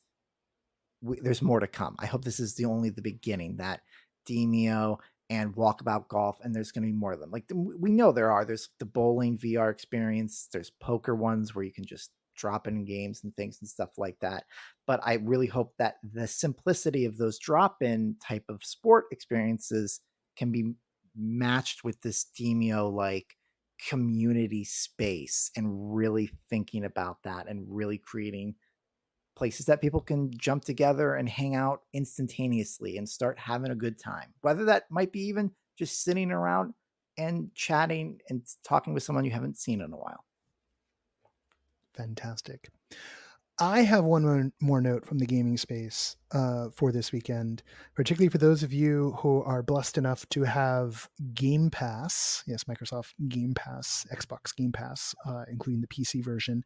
S5: more to come. I hope this is the beginning, that Demeo and Walkabout Golf, and there's going to be more of them. We know there's the bowling VR experience, there's poker ones where you can just drop in games and things and stuff like that. But I really hope that the simplicity of those drop-in type of sport experiences can be matched with this Demeo community space, and really thinking about that and really creating places that people can jump together and hang out instantaneously and start having a good time. Whether that might be even just sitting around and chatting and talking with someone you haven't seen in a while.
S2: Fantastic. I have one more note from the gaming space for this weekend, particularly for those of you who are blessed enough to have Game Pass. Yes, Microsoft Game Pass, Xbox Game Pass, including the PC version.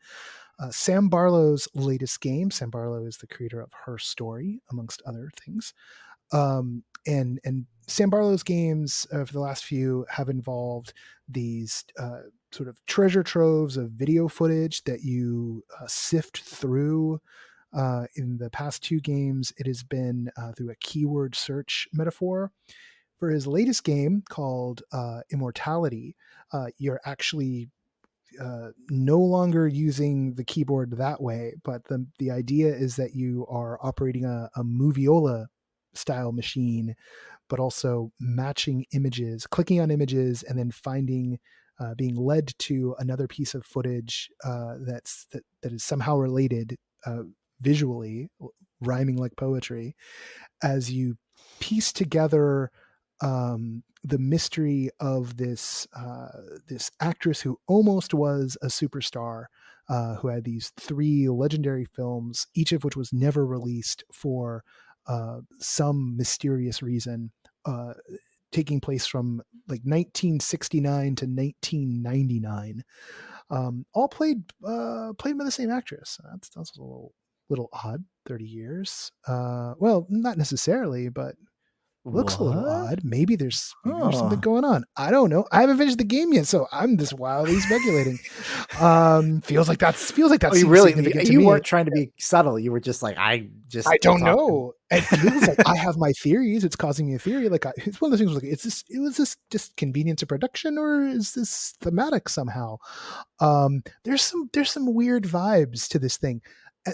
S2: Sam Barlow's latest game. Sam Barlow is the creator of Her Story, amongst other things. And Sam Barlow's games for the last few have involved these sort of treasure troves of video footage that you sift through. In the past two games, it has been through a keyword search metaphor. For his latest game called Immortality, you're actually no longer using the keyboard that way, but the idea is that you are operating a Moviola style machine, but also matching images, clicking on images, and then finding being led to another piece of footage that is somehow related visually, rhyming like poetry, as you piece together the mystery of this actress who almost was a superstar, who had these three legendary films, each of which was never released for some mysterious reason, taking place from 1969 to 1999, all played by the same actress. That's a little odd. 30 years. Well, not necessarily, but looks a little odd. Maybe there's something going on. I don't know. I haven't finished the game yet, so I'm just wildly speculating. Feels like that's
S5: you weren't trying to be subtle. You were just I
S2: don't know. It feels like I have my theories. It's causing me a theory. It's one of those things. Was this just convenience of production, or is this thematic somehow? There's some weird vibes to this thing.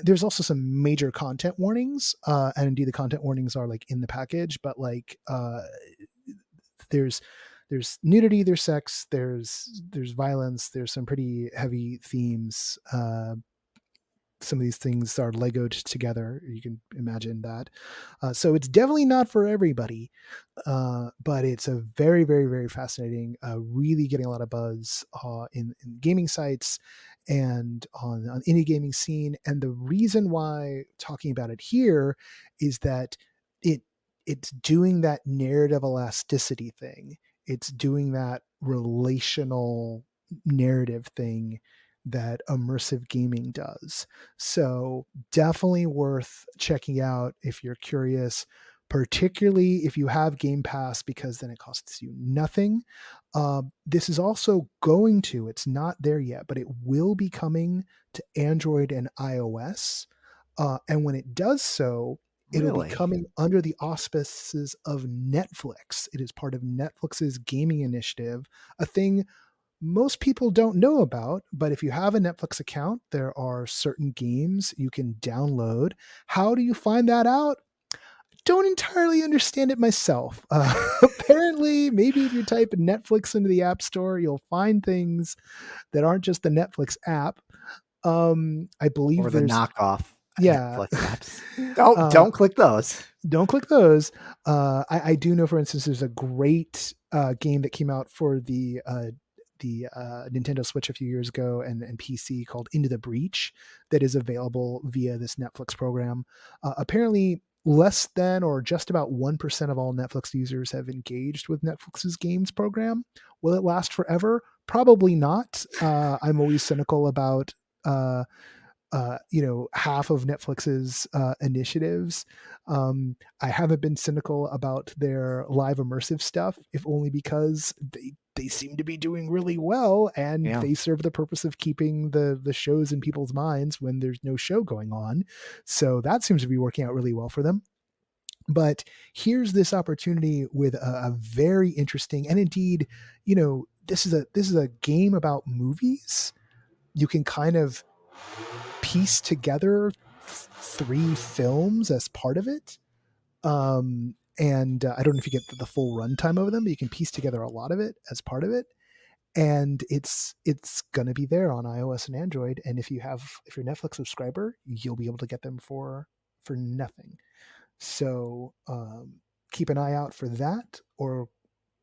S2: There's also some major content warnings, and indeed the content warnings are in the package, but there's nudity, there's sex, there's violence, there's some pretty heavy themes. Some of these things are Legoed together. You can imagine that. So it's definitely not for everybody, but it's a very, very, very fascinating, really getting a lot of buzz in gaming sites and on indie gaming scene. And the reason why talking about it here is that it's doing that narrative elasticity thing. It's doing that relational narrative thing that immersive gaming does. So definitely worth checking out if you're curious, particularly if you have Game Pass, because then it costs you nothing. This is also it's not there yet, but it will be coming to Android and iOS. And when it does so, It'll
S5: Really?
S2: be coming under the auspices of Netflix. It is part of Netflix's gaming initiative, a thing most people don't know about, but if you have a Netflix account, there are certain games you can download. How do you find that out? Don't entirely understand it myself. Apparently, maybe if you type Netflix into the App Store, you'll find things that aren't just the Netflix app. I believe
S5: Or the
S2: there's
S5: knockoff
S2: yeah.
S5: Netflix apps.
S2: Uh,
S5: Don't click those.
S2: don't click those. I do know, for instance, there's a great game that came out for the Nintendo Switch a few years ago and PC called Into the Breach that is available via this Netflix program. Apparently, less than or just about 1% of all Netflix users have engaged with Netflix's games program. Will it last forever? Probably not. I'm always cynical about half of Netflix's initiatives. I haven't been cynical about their live immersive stuff, if only because they seem to be doing really well, and they serve the purpose of keeping the shows in people's minds when there's no show going on. So that seems to be working out really well for them. But here's this opportunity with a very interesting, and indeed, this is a game about movies. You can kind of piece together 3 films as part of it. And I don't know if you get the full runtime of them, but you can piece together a lot of it as part of it. And it's going to be there on iOS and Android. And if you're a Netflix subscriber, you'll be able to get them for nothing. So keep an eye out for that, or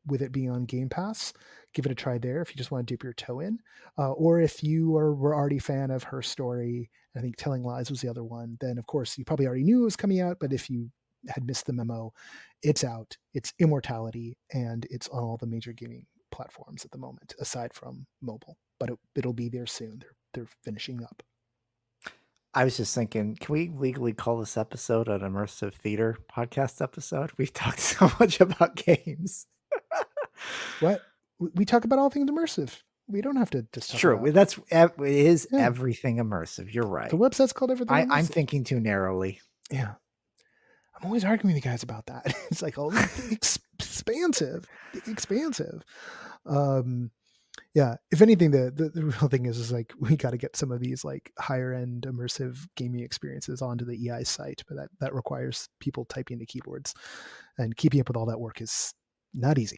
S2: with it being on Game Pass, give it a try there if you just want to dip your toe in. Or if you were already a fan of Her Story, I think Telling Lies was the other one, then of course you probably already knew it was coming out, but if you had missed the memo, it's out. It's Immortality, and it's on all the major gaming platforms at the moment, aside from mobile. But it'll be there soon. They're finishing up.
S5: I was just thinking, can we legally call this episode an immersive theater podcast episode? We've talked so much about games.
S2: What? We talk about all things immersive. We don't have to just talk
S5: true.
S2: about
S5: It is everything immersive. You're right.
S2: the website's called Everything Immersive.
S5: I'm thinking too narrowly.
S2: Yeah. I'm always arguing with you guys about that. It's like, oh, expansive. Yeah. If anything, the real thing is like, we got to get some of these like higher end immersive gaming experiences onto the EI site, but that requires people typing the keyboards, and keeping up with all that work is not easy.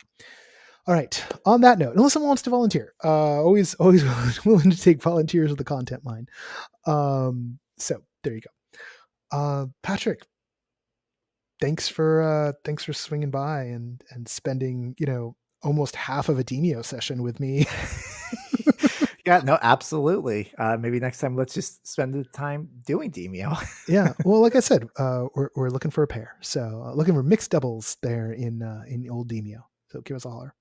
S2: All right. On that note, unless someone wants to volunteer, always willing to take volunteers with the content line. So there you go. Patrick, thanks for swinging by and spending, almost half of a Demeo session with me.
S5: Yeah, no, absolutely. Maybe next time let's just spend the time doing Demeo.
S2: Yeah. Well, like I said, we're looking for a pair. So looking for mixed doubles there in old Demeo. So give us a holler.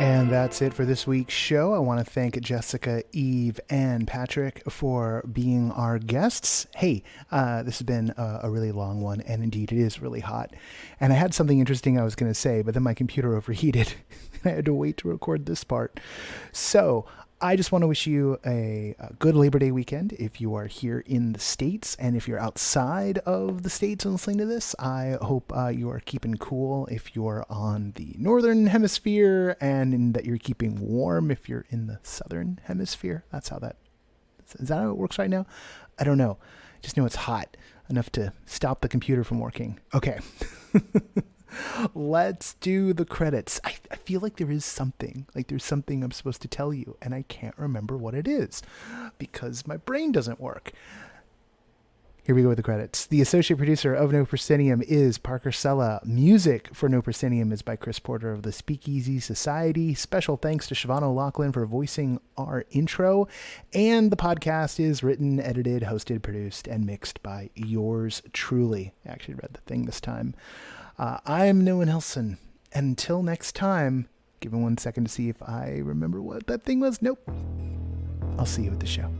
S2: And that's it for this week's show. I want to thank Jessica, Eve, and Patrick for being our guests. Hey, this has been a really long one, and indeed it is really hot. And I had something interesting I was going to say, but then my computer overheated. I had to wait to record this part. So I just want to wish you a good Labor Day weekend if you are here in the States. And if you're outside of the States and listening to this, I hope you are keeping cool if you're on the Northern Hemisphere, and that you're keeping warm if you're in the Southern Hemisphere. Is that how it works right now? I don't know. Just know it's hot enough to stop the computer from working. Okay. Let's do the credits. I feel like there's something I'm supposed to tell you, and I can't remember what it is because my brain doesn't work. Here we go with the credits. The associate producer of No Proscenium is Parker Sella. Music for No Proscenium is by Chris Porter of the Speakeasy Society. Special thanks to Siobhan O'Loughlin for voicing our intro. And the podcast is written, edited, hosted, produced, and mixed by yours truly. I actually read the thing this time. I'm Noah Nelson. Until next time, give me 1 second to see if I remember what that thing was. Nope. I'll see you at the show.